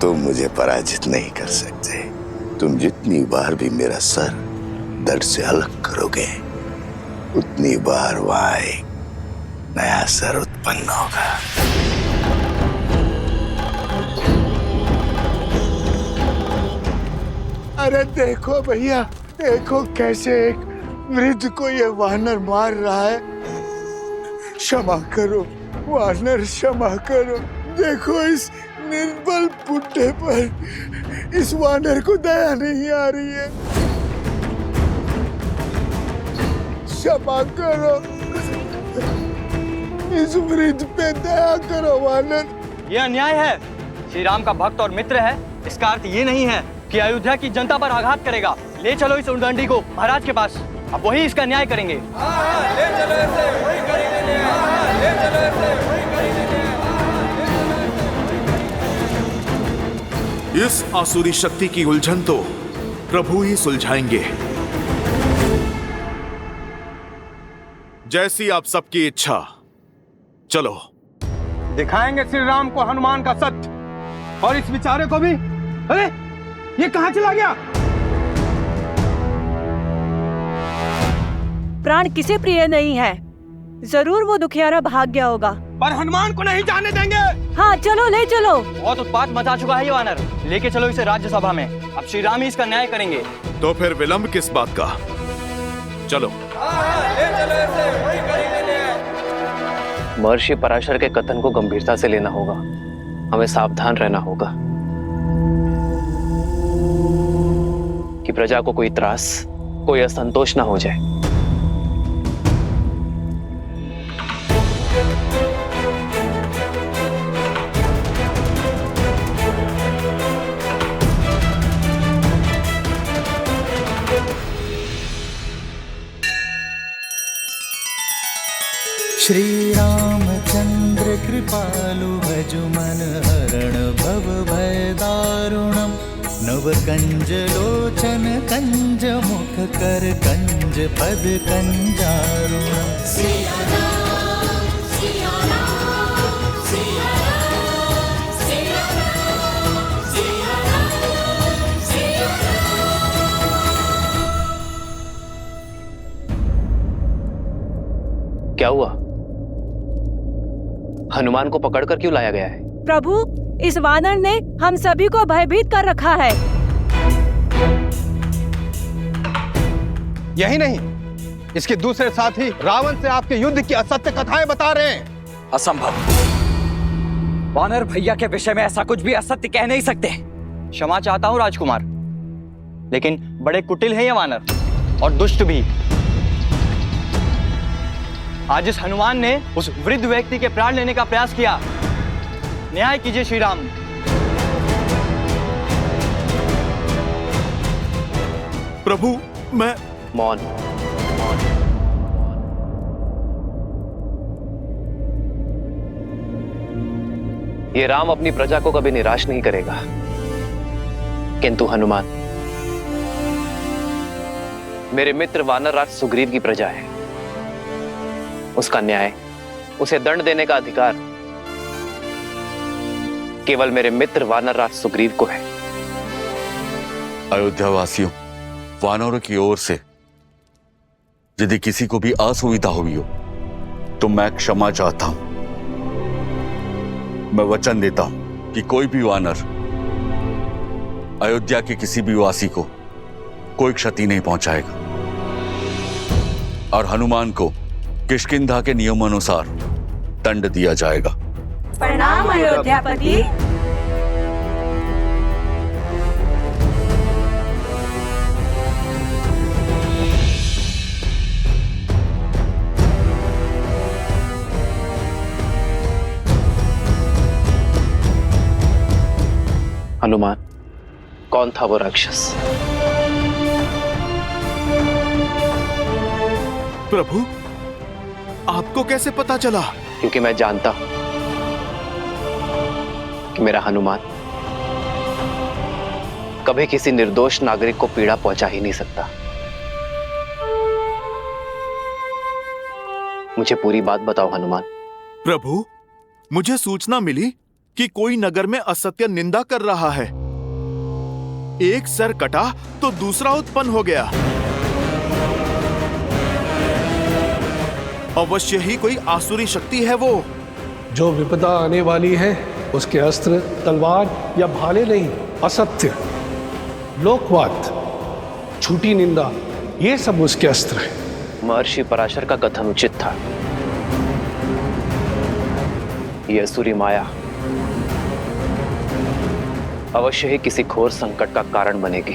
तुम मुझे पराजित नहीं कर सकते। तुम जितनी बार भी मेरा सर धड़ से अलग करोगे, उतनी बार वहां एक नया सर उत्पन्न होगा। अरे देखो भैया, देखो कैसे एक वृद्ध को ये वानर मार रहा है। क्षमा करो वानर, क्षमा करो। देखो इस निर्बल बुड्ढे पर इस वानर को दया नहीं आ रही है। क्षमा करो, इस वृद्ध पे दया करो वानर। ये अन्याय है। श्री राम का भक्त और मित्र है, इसका अर्थ ये नहीं है कि अयोध्या की जनता पर आघात करेगा। ले चलो इस उद्दंडी को महाराज के पास, अब वही इसका न्याय करेंगे। ले चलो इसे, वही करेंगे न्याय। ले चलो इसे, वही करेंगे न्याय। इस आसुरी शक्ति की उलझन तो प्रभु ही सुलझाएंगे। जैसी आप सबकी इच्छा। चलो दिखाएंगे श्री राम को हनुमान का सत्य, और इस बेचारे को भी। अरे ये कहां चला गया? प्राण किसे प्रिय नहीं है, जरूर वो दुखियारा भाग गया होगा। पर हनुमान को नहीं जाने देंगे। हाँ चलो, ले चलो। बहुत उत्पात मचा चुका है ये वानर। लेके चलो इसे राज्यसभा में, अब श्री राम ही इसका न्याय करेंगे। तो फिर विलंब किस बात का? चलो। ले चलो इसे, वही करेंगे न्याय। महर्षि पराशर के कथन को गंभीरता से लेना होगा, हमें सावधान रहना होगा कि प्रजा को कोई त्रास, कोई असंतोष ना हो जाए। श्री रामचंद्र कृपालु भजु मन हरण भव भय दारुणम। नव कंज लोचन कंज मुख कर कंज पद कंजारुणम। क्या हुआ? हनुमान को पकड़कर क्यों लाया गया है? प्रभु, इस वानर ने हम सभी को भयभीत कर रखा है। यही नहीं, इसके दूसरे साथी रावण से आपके युद्ध की असत्य कथाएं बता रहे हैं। असंभव। वानर भैया के विषय में ऐसा कुछ भी असत्य कह नहीं सकते। क्षमा चाहता हूं राजकुमार, लेकिन बड़े कुटिल हैं ये वानर और दुष्ट भी। आज इस हनुमान ने उस वृद्ध व्यक्ति के प्राण लेने का प्रयास किया। न्याय कीजिए श्री राम। प्रभु, मैं मौन। ये राम अपनी प्रजा को कभी निराश नहीं करेगा, किंतु हनुमान मेरे मित्र वानरराज सुग्रीव की प्रजा है। उसका न्याय, उसे दंड देने का अधिकार केवल मेरे मित्र वानरराज सुग्रीव को है। अयोध्या वासियों, वानरों की ओर से यदि किसी को भी असुविधा हुई हो तो मैं क्षमा चाहता हूं। मैं वचन देता हूं कि कोई भी वानर अयोध्या के किसी भी वासी को कोई क्षति नहीं पहुंचाएगा और हनुमान को किष्किंधा के नियमानुसार दंड दिया जाएगा। प्रणाम अयोध्यापति। हनुमान, कौन था वो राक्षस? प्रभु, आपको कैसे पता चला? क्योंकि मैं जानता हूं कि मेरा हनुमान कभी किसी निर्दोष नागरिक को पीड़ा पहुंचा ही नहीं सकता। मुझे पूरी बात बताओ हनुमान। प्रभु, मुझे सूचना मिली कि कोई नगर में असत्य निंदा कर रहा है। एक सर कटा तो दूसरा उत्पन्न हो गया। अवश्य ही कोई आसुरी शक्ति है वो। जो विपदा आने वाली है उसके अस्त्र तलवार या भाले नहीं, असत्य, लोकवाद, झूठी निंदा, ये सब उसके अस्त्र हैं। महर्षि पराशर का कथन उचित था। यह असुरी माया अवश्य ही किसी घोर संकट का कारण बनेगी।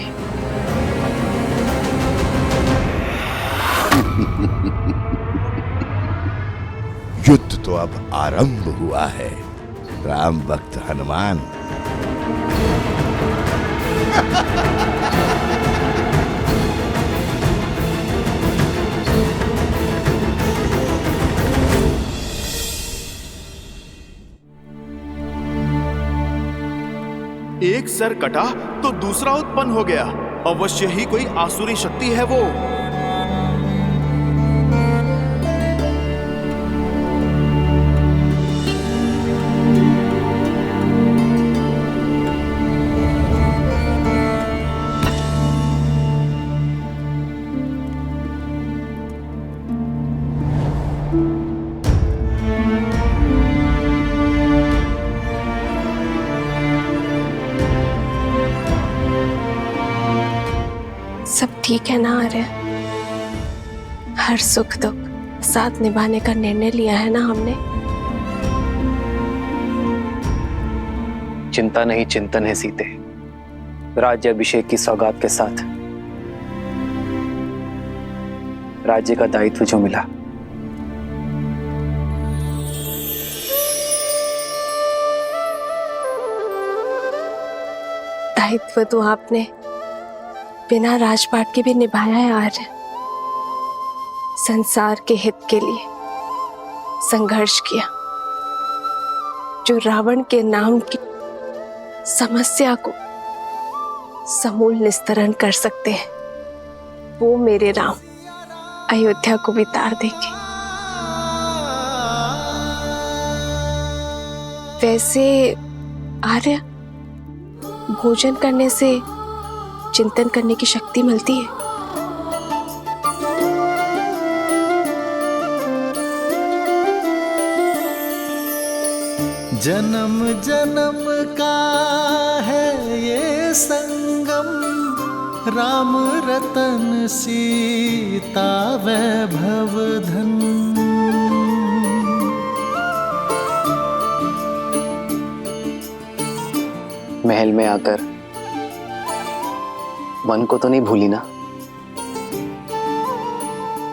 युद्ध तो अब आरंभ हुआ है राम भक्त हनुमान। एक सर कटा तो दूसरा उत्पन्न हो गया। अवश्य ही कोई आसुरी शक्ति है वो। सब ठीक है ना आर्य? हर सुख दुख साथ निभाने का निर्णय लिया है ना हमने? चिंता नहीं चिंतन है सीते। राज्याभिषेक की सौगात के साथ राज्य का दायित्व जो मिला, दायित्व तो आपने बिना राजपाट के भी निभाया है आर्य। संसार के हित के लिए संघर्ष किया। जो रावण के नाम की समस्या को समूल निस्तरण कर सकते हैं, वो मेरे राम अयोध्या को भी तार देंगे। वैसे आर्य, भोजन करने से चिंतन करने की शक्ति मिलती है। जन्म जन्म का है ये संगम, राम रतन सीता वैभव धन। महल में आकर वन को तो नहीं भूली ना?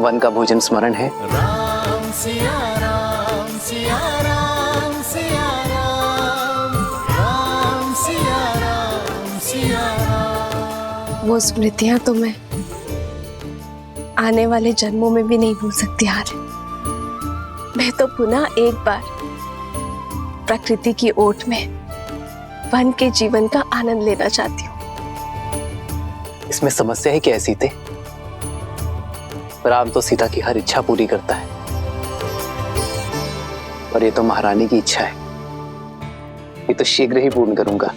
वन का भोजन स्मरण है? राम सिया राम सिया राम सिया राम, राम सिया राम सिया राम। वो स्मृतियां तो मैं आने वाले जन्मों में भी नहीं भूल सकती आर्य। मैं तो पुनः एक बार प्रकृति की ओट में वन के जीवन का आनंद लेना चाहती हूँ। इसमें समस्या है क्या सीते? राम तो सीता की हर इच्छा पूरी करता है, और ये तो महारानी की इच्छा है, ये तो शीघ्र ही पूर्ण करूंगा।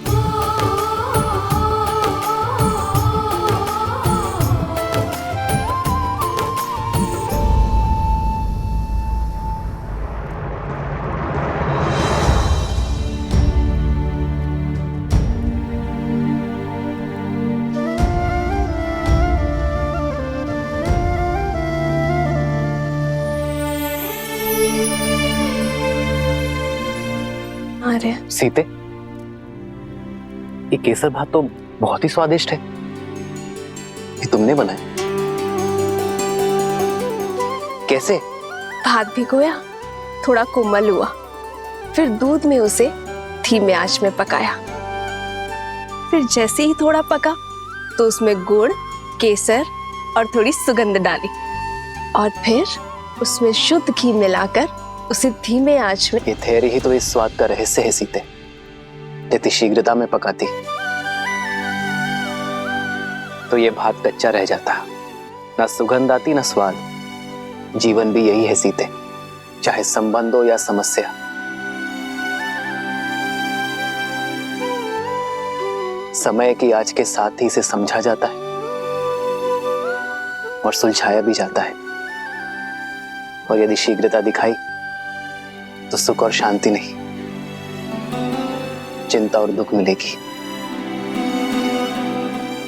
सीते, ये केसर भात तो बहुत ही स्वादिष्ट है। ये तुमने बनाया? कैसे? भात भिगोया, थोड़ा कोमल हुआ, फिर दूध में उसे धीमे आंच में पकाया। फिर जैसे ही थोड़ा पका तो उसमें गुड़, केसर और थोड़ी सुगंध डाली, और फिर उसमें शुद्ध घी मिलाकर उसे धीमे आंच में। ये धैर्य ही तो इस स्वाद का रहस्य है सीते। यदि शीघ्रता में पकाती तो ये भात कच्चा रह जाता, ना सुगंध आती ना स्वाद। जीवन भी यही है सीते, चाहे संबंध हो या समस्या। समय की आज के साथ ही इसे समझा जाता है और सुलझाया भी जाता है। और यदि शीघ्रता दिखाई तो सुख और शांति नहीं, चिंता और दुख मिलेगी।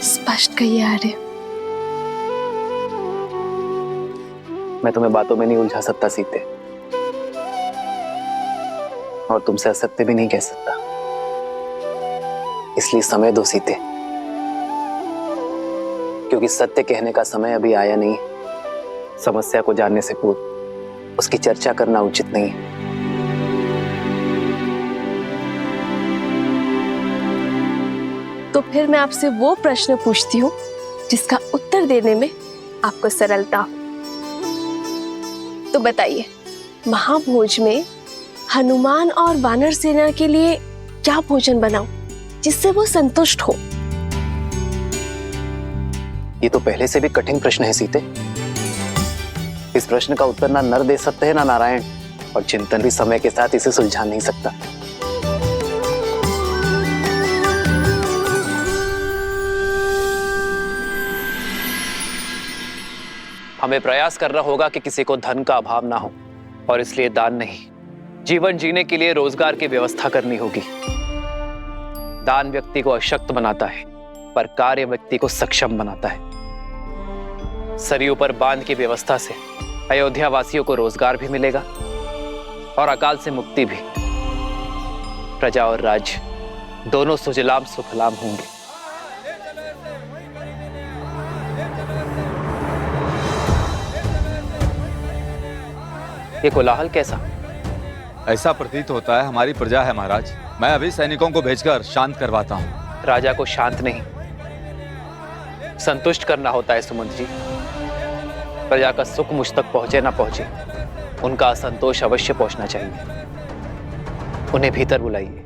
स्पष्ट कहिए आर्य। मैं तुम्हें बातों में नहीं उलझा सकता सीते, और तुमसे असत्य भी नहीं कह सकता, इसलिए समय दो सीते, क्योंकि सत्य कहने का समय अभी आया नहीं। समस्या को जानने से पूर्व उसकी चर्चा करना उचित नहीं है। तो फिर मैं आपसे वो प्रश्न पूछती हूँ जिसका उत्तर देने में आपको सरलता हो। तो बताइए, महाभोज में हनुमान और वानर सेना के लिए क्या भोजन बनाऊं जिससे वो संतुष्ट हो? ये तो पहले से भी कठिन प्रश्न है सीते। इस प्रश्न का उत्तर ना नर दे सकते हैं ना नारायण, और चिंतन भी समय के साथ इसे सुलझा नहीं सकता। हमें प्रयास करना होगा कि किसी को धन का अभाव ना हो, और इसलिए दान नहीं, जीवन जीने के लिए रोजगार की व्यवस्था करनी होगी। दान व्यक्ति को अशक्त बनाता है, पर कार्य व्यक्ति को सक्षम बनाता है। सरयू पर बांध की व्यवस्था से अयोध्या वासियों को रोजगार भी मिलेगा और अकाल से मुक्ति भी। प्रजा और राज्य दोनों सुजलाम सुफलाम होंगे। ये कोलाहल कैसा? ऐसा प्रतीत होता है हमारी प्रजा है महाराज। मैं अभी सैनिकों को भेजकर शांत करवाता हूँ। राजा को शांत नहीं, संतुष्ट करना होता है सुमंत जी। प्रजा का सुख मुझ तक पहुंचे ना पहुंचे, उनका असंतोष अवश्य पहुंचना चाहिए। उन्हें भीतर बुलाइए।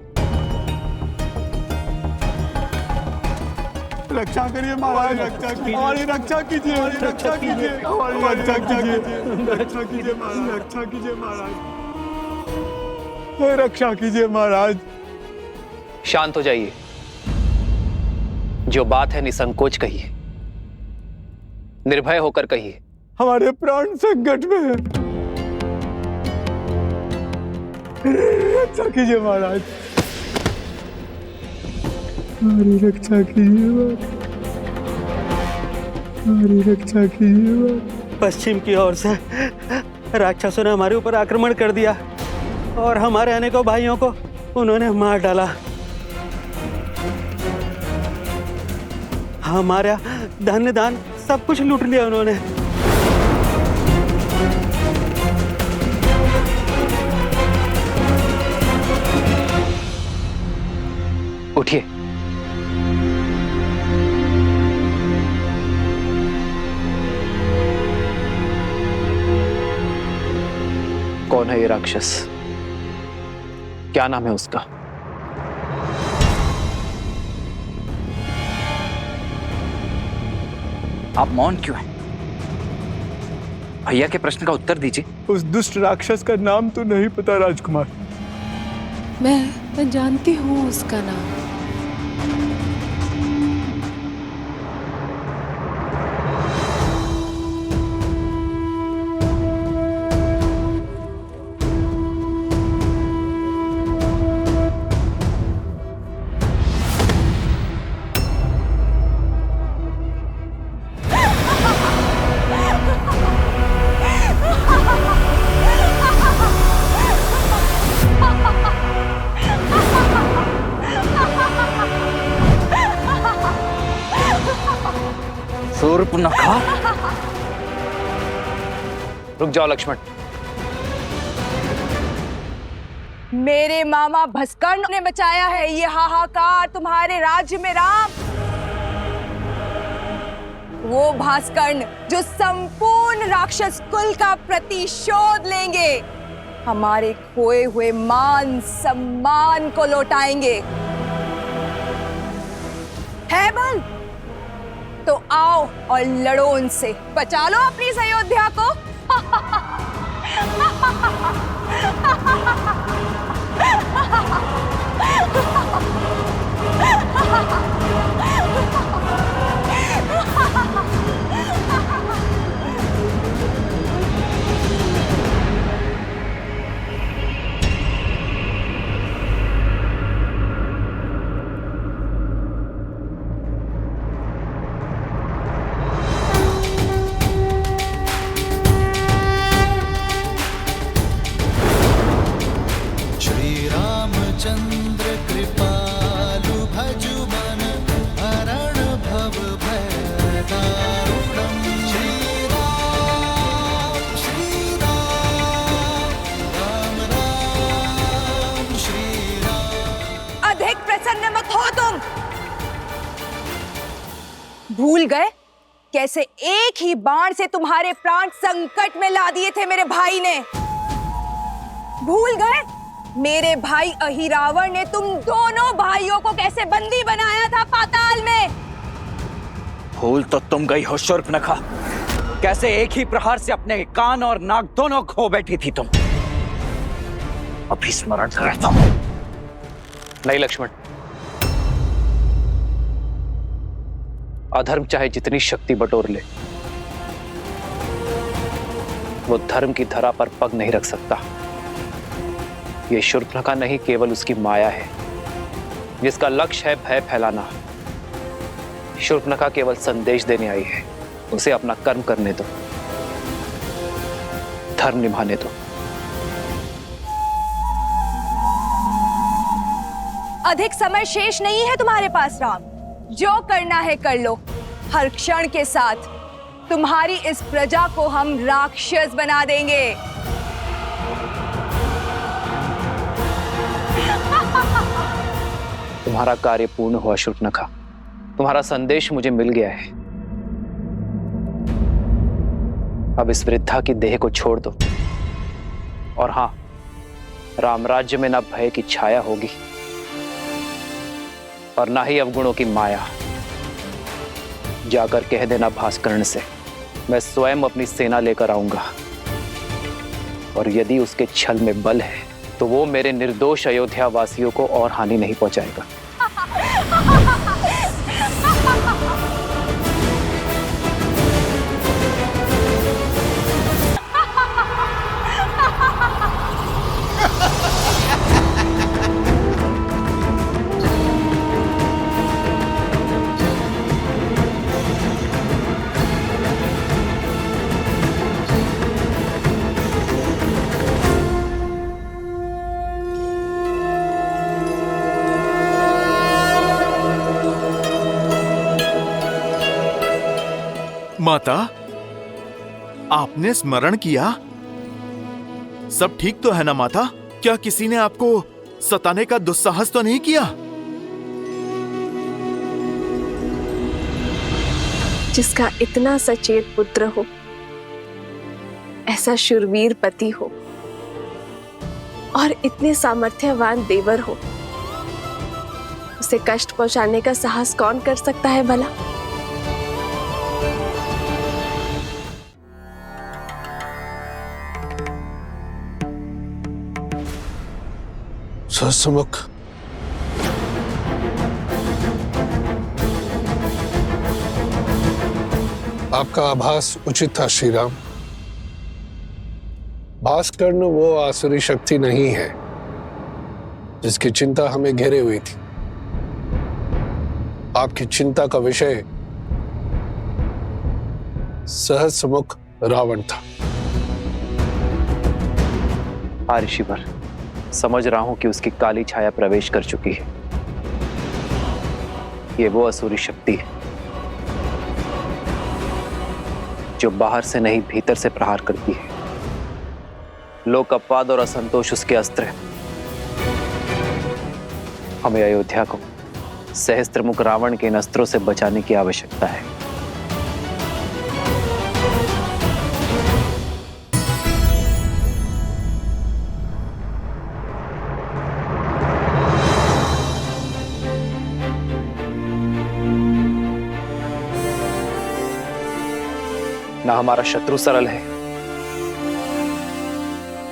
रक्षा करिए महाराज, रक्षा कीजिए, हमारी रक्षा कीजिए, रक्षा कीजिए, हमारी रक्षा कीजिए, रक्षा कीजिए महाराज, रक्षा कीजिए महाराज, रक्षा कीजिए महाराज। शांत हो जाइए। जो बात है निसंकोच कहिए, निर्भय होकर कहिए। हमारे प्राण संकट में है। रक्षा कीजिए महाराज, हमारी रक्षा कीजिए महाराज, हमारी रक्षा कीजिए महाराज। पश्चिम की ओर से राक्षसों ने हमारे ऊपर आक्रमण कर दिया और हमारे अनेकों भाइयों को उन्होंने मार डाला। हमारा धन दान सब कुछ लूट लिया उन्होंने। उठिए। कौन है ये राक्षस? क्या नाम है उसका? आप मौन क्यों हैं? भैया के प्रश्न का उत्तर दीजिए। उस दुष्ट राक्षस का नाम तो नहीं पता राजकुमार। मैं जानती हूँ उसका नाम। सूर्पनखा। रुक जाओ लक्ष्मण। मेरे मामा भस्कर्ण ने बचाया है ये हाहाकार तुम्हारे राज्य में राम। वो भास्कर्ण जो संपूर्ण राक्षस कुल का प्रतिशोध लेंगे, हमारे खोए हुए मान सम्मान को लौटाएंगे। है बल तो आओ और लड़ो उनसे, बचा लो अपनी इस अयोध्या को। चंद्र कृपालु भजु मन हरण भव भय दारुणम्। श्री राम राम राम श्री राम। अधिक प्रसन्न मत हो तुम। भूल गए कैसे एक ही बाण से तुम्हारे प्राण संकट में ला दिए थे मेरे भाई ने? भूल गए मेरे भाई अहिरावण ने तुम दोनों भाइयों को कैसे बंदी बनाया था पाताल में? भूल तो तुम गई हो शूर्पनखा, कैसे एक ही प्रहार से अपने कान और नाक दोनों खो बैठी थी तुम। अभी स्मरण करता हूं। नहीं लक्ष्मण, अधर्म चाहे जितनी शक्ति बटोर ले, वो धर्म की धरा पर पग नहीं रख सकता। ये शूर्पनखा नहीं, केवल उसकी माया है जिसका लक्ष्य है भय फैलाना। शूर्पनखा केवल संदेश देने आई है। उसे अपना कर्म करने दो, धर्म निभाने दो। अधिक समय शेष नहीं है तुम्हारे पास राम। जो करना है कर लो। हर क्षण के साथ तुम्हारी इस प्रजा को हम राक्षस बना देंगे। तुम्हारा कार्य पूर्ण हुआ शूर्पनखा। तुम्हारा संदेश मुझे मिल गया है। अब इस वृद्धा की देह को छोड़ दो। और हां, रामराज्य में ना भय की छाया होगी और ना ही अवगुणों की माया। जाकर कह देना भास्कर्ण से, मैं स्वयं अपनी सेना लेकर आऊंगा, और यदि उसके छल में बल है तो वो मेरे निर्दोष अयोध्या वासियों को और हानि नहीं पहुंचाएगा। माता, आपने स्मरण किया? सब ठीक तो है ना माता? क्या किसी ने आपको सताने का दुस्साहस तो नहीं किया? जिसका इतना सचेत पुत्र हो, ऐसा शूरवीर पति हो और इतने सामर्थ्यवान देवर हो, उसे कष्ट पहुंचाने का साहस कौन कर सकता है भला? सहस्त्रमुख, आपका आभास उचित था श्री राम। भास्कर्ण वो आसुरी शक्ति नहीं है जिसकी चिंता हमें घेरे हुई थी। आपकी चिंता का विषय सहस्त्रमुख रावण था। हाँ ऋषिवर, समझ रहा हूं कि उसकी काली छाया प्रवेश कर चुकी है। ये वो असुरी शक्ति है जो बाहर से नहीं भीतर से प्रहार करती है। लोक अपवाद और असंतोष उसके अस्त्र हैं। हमें अयोध्या को सहस्त्रमुख रावण के इन अस्त्रों से बचाने की आवश्यकता है। ना हमारा शत्रु सरल है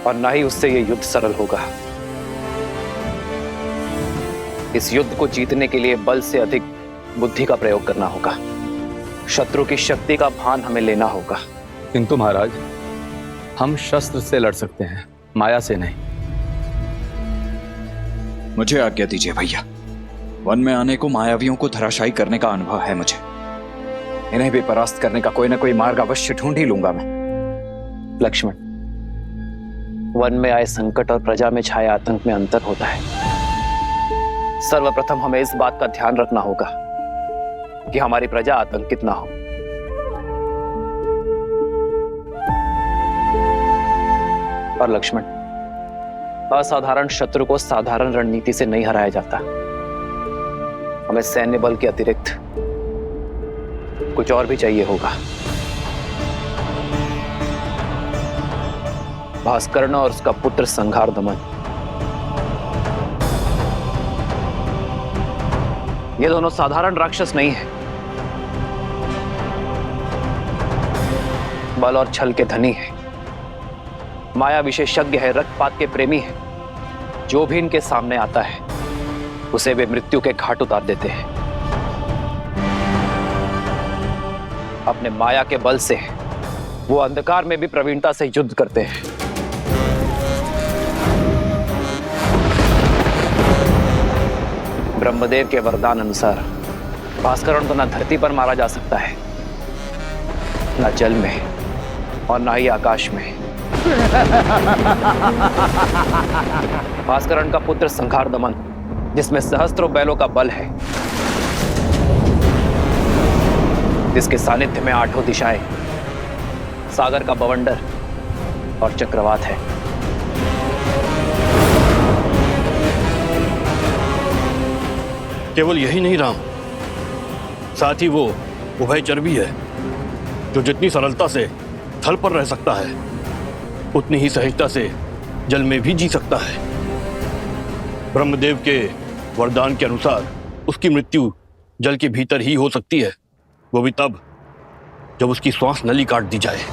और ना ही उससे यह युद्ध सरल होगा। इस युद्ध को जीतने के लिए बल से अधिक बुद्धि का प्रयोग करना होगा। शत्रु की शक्ति का भान हमें लेना होगा। किंतु महाराज, हम शस्त्र से लड़ सकते हैं, माया से नहीं। मुझे आज्ञा दीजिए भैया। वन में आने को मायावियों को धराशायी करने का अनुभव है मुझे। इन्हें भी परास्त करने का कोई ना कोई मार्ग अवश्य ढूंढ ही लूंगा मैं। लक्ष्मण, वन में आए संकट और प्रजा में छाए आतंक में अंतर होता है। सर्वप्रथम हमें इस बात का ध्यान रखना होगा कि हमारी प्रजा आतंकित ना हो। और लक्ष्मण, असाधारण शत्रु को साधारण रणनीति से नहीं हराया जाता। हमें सैन्य बल के अतिरिक्त कुछ और भी चाहिए होगा। भास्कर्ण और उसका पुत्र संघार दमन, ये दोनों साधारण राक्षस नहीं है। बल और छल के धनी है, माया विशेषज्ञ है, रक्तपात के प्रेमी है। जो भी इनके सामने आता है उसे वे मृत्यु के घाट उतार देते हैं। अपने माया के बल से वो अंधकार में भी प्रवीणता से युद्ध करते हैं। ब्रह्मदेव के वरदान अनुसार भास्करण को न धरती पर मारा जा सकता है, न जल में और न ही आकाश में। भास्करण का पुत्र संघार दमन, जिसमें सहस्त्रों बैलों का बल है, जिसके सानिध्य में आठों दिशाएं, सागर का बवंडर और चक्रवात है। केवल यही नहीं राम, साथ ही वो उभयचर भी है, जो जितनी सरलता से थल पर रह सकता है उतनी ही सहजता से जल में भी जी सकता है। ब्रह्मदेव के वरदान के अनुसार उसकी मृत्यु जल के भीतर ही हो सकती है, वो भी तब जब उसकी श्वास नली काट दी जाए।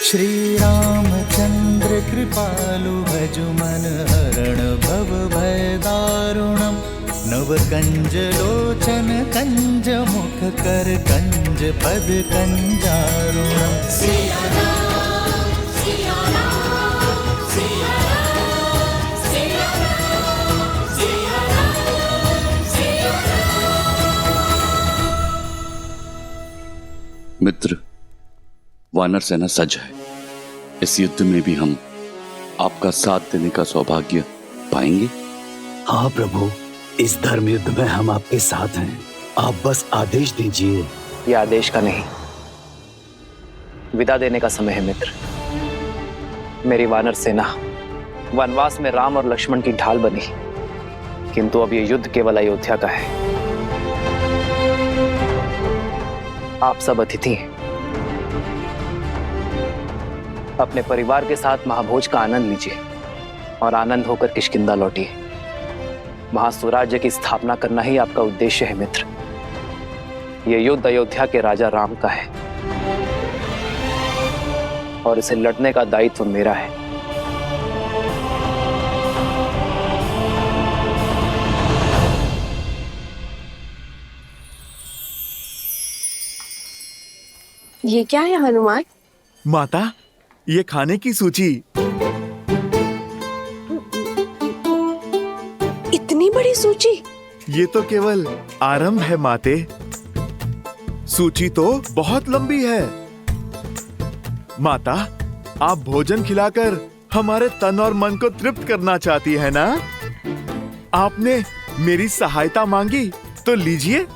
श्री रामचंद्र कृपालु भजु मन हरण भव भय दारुणम नव कंज लोचन कंज मुख कर कंज पद कंजारुणम। मित्र, वानर सेना सज्ज है। इस युद्ध में भी हम आपका साथ देने का सौभाग्य पाएंगे। हाँ प्रभु, इस धर्म युद्ध में हम आपके साथ हैं। आप बस आदेश दीजिए। ये आदेश का नहीं, विदा देने का समय है मित्र। मेरी वानर सेना वनवास में राम और लक्ष्मण की ढाल बनी, किंतु अब ये युद्ध केवल अयोध्या का है। आप सब अतिथि हैं। अपने परिवार के साथ महाभोज का आनंद लीजिए और आनंद होकर किष्किंधा लौटिए। वहां स्वराज्य की स्थापना करना ही आपका उद्देश्य है मित्र। यह युद्ध अयोध्या के राजा राम का है और इसे लड़ने का दायित्व मेरा है। ये क्या है हनुमान? माता, ये खाने की सूची। इतनी बड़ी सूची? ये तो केवल आरंभ है माते। सूची तो बहुत लंबी है। माता, आप भोजन खिलाकर हमारे तन और मन को तृप्त करना चाहती है ना? आपने मेरी सहायता मांगी तो लीजिए,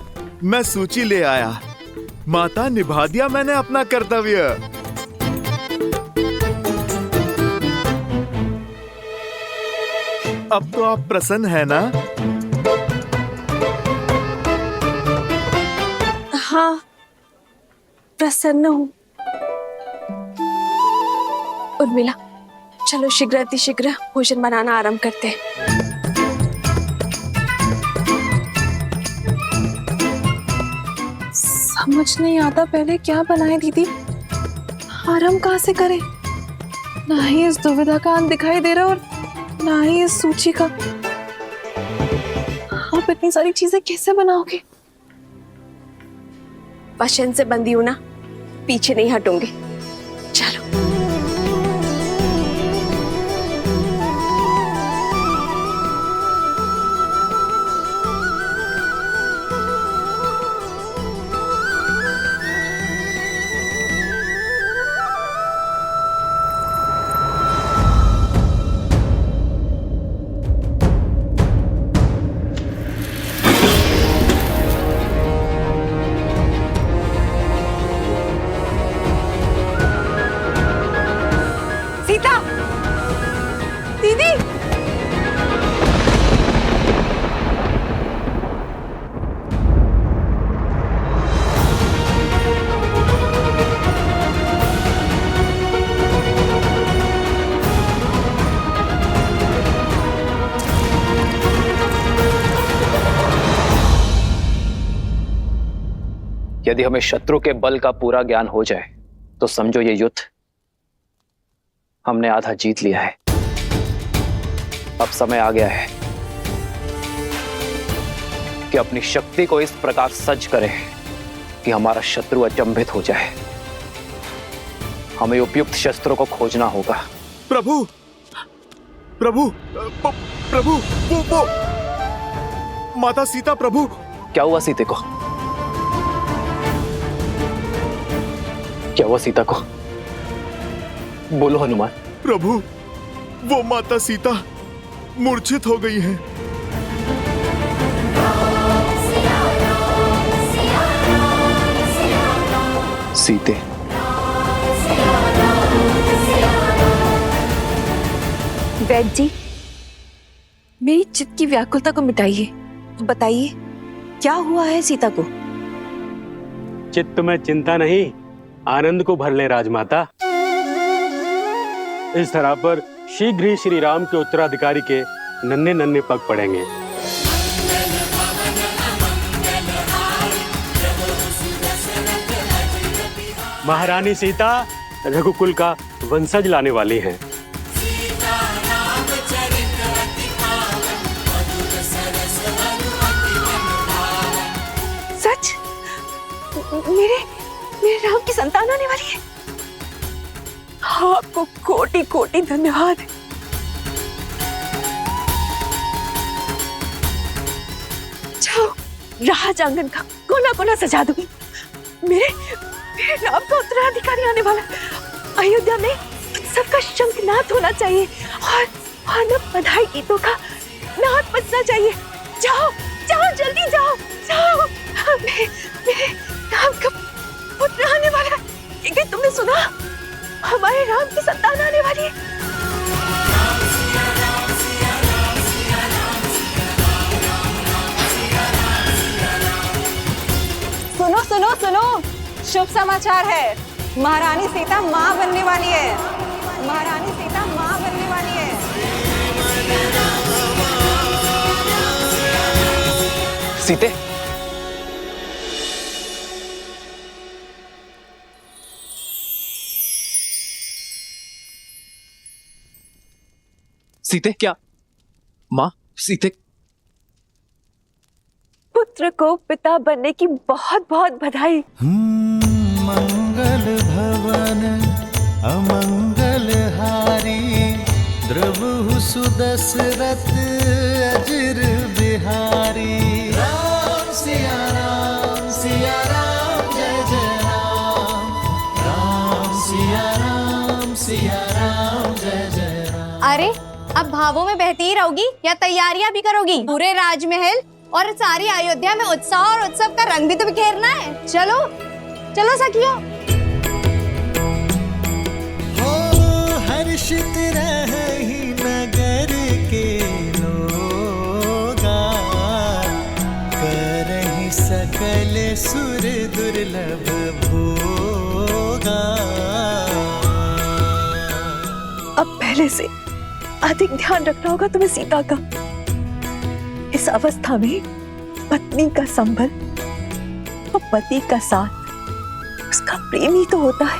मैं सूची ले आया। माता, निभा दिया मैंने अपना कर्तव्य। अब तो आप प्रसन्न है ना? हाँ, प्रसन्न हूँ। उर्मिला, चलो शीघ्र अतिशीघ्र भोजन बनाना आरंभ करते हैं। समझ नहीं आता पहले क्या बनाए दीदी, आरंभ कहाँ से करें? ना ही इस दुविधा का अंत दिखाई दे रहा और ना ही इस सूची का। आप इतनी सारी चीजें कैसे बनाओगे? वचन से बंधी हूं ना, पीछे नहीं हटूंगी। चलो। यदि हमें शत्रु के बल का पूरा ज्ञान हो जाए तो समझो ये युद्ध हमने आधा जीत लिया है। अब समय आ गया है कि अपनी शक्ति को इस प्रकार सज्ज करें कि हमारा शत्रु अचंभित हो जाए। हमें उपयुक्त शस्त्रों को खोजना होगा। प्रभु, प्रभु, प्रभु, वो माता सीता। प्रभु, क्या हुआ सीते को? क्या हुआ सीता को? बोलो हनुमान। प्रभु, वो माता सीता मूर्छित हो गई हैं। सीते, वैद्य जी, मेरी चित्त की व्याकुलता को मिटाइए। बताइए क्या हुआ है सीता को? चित्त में चिंता नहीं, आनंद को भर ले राजमाता। इस तरह पर शीघ्र ही श्री राम के उत्तराधिकारी के नन्हे नन्हे पग पड़ेंगे। महारानी सीता रघुकुल का वंशज लाने वाली हैं। सच? मेरे राम की संतान होने वाली है। आपको कोटि कोटि धन्यवाद। जाओ, राज आंगन का कोना कोना सजा दूंगी। मेरे राम का उत्तराधिकारी आने वाला। अयोध्या में उत्सव का शंखनाद होना चाहिए और न बधाई गीतों का नाद बजना चाहिए। जाओ जाओ जल्दी जाओ जाओ, मेरे राम का पुत्र आने वाला है। क्या तुमने सुना? हमारे राम की संतान आने वाली है। सुनो सुनो सुनो, शुभ समाचार है। महारानी सीता माँ बनने वाली है। महारानी सीता माँ बनने वाली है। सीते, सीते, क्या माँ? सीते, पुत्र को पिता बनने की बहुत बहुत बधाई। मंगल भवन अमंगल हारी, द्रवहु सुदशरथ अजिर बिहारी। राम सिया राम जय जय राम, राम सिया राम जय जय राम। अरे अब भावों में बहती ही रहोगी या तैयारियां भी करोगी? पूरे राजमहल और सारी अयोध्या में उत्साह और उत्सव का रंग भी तो बिखेरना है। चलो चलो सखियों। हो हर्षित रही नगर के लोगा, करहि सकल सुर दुर्लभ भोगा। अब पहले से अधिक ध्यान रखना होगा तुम्हें सीता का। इस अवस्था में पत्नी का संबल और पति का साथ उसका प्रेम ही तो होता है।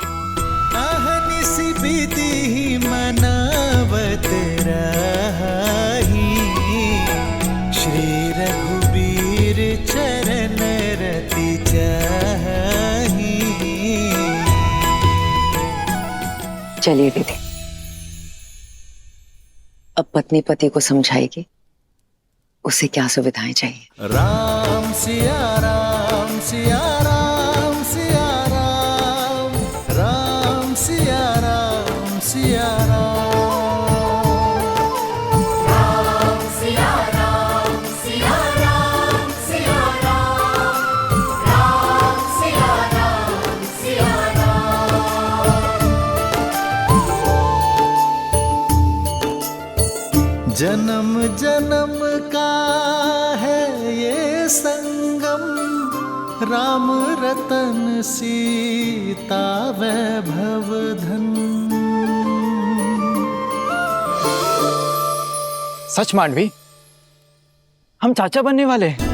अहनिसि विधि मनावत रही, श्री रघुबीर चरण रति चाही। चलिए दीदी, अब पत्नी पति को समझाएगी उसे क्या सुविधाएं चाहिए। राम सिया राम सिया राम सिया राम, राम सिया राम सिया राम, राम सिया राम सिया राम सिया राम, राम सिया राम सिया राम। जन्म जन्म का है ये संगम, राम रतन सीता वैभव धन। सच मांडवी, हम चाचा बनने वाले हैं।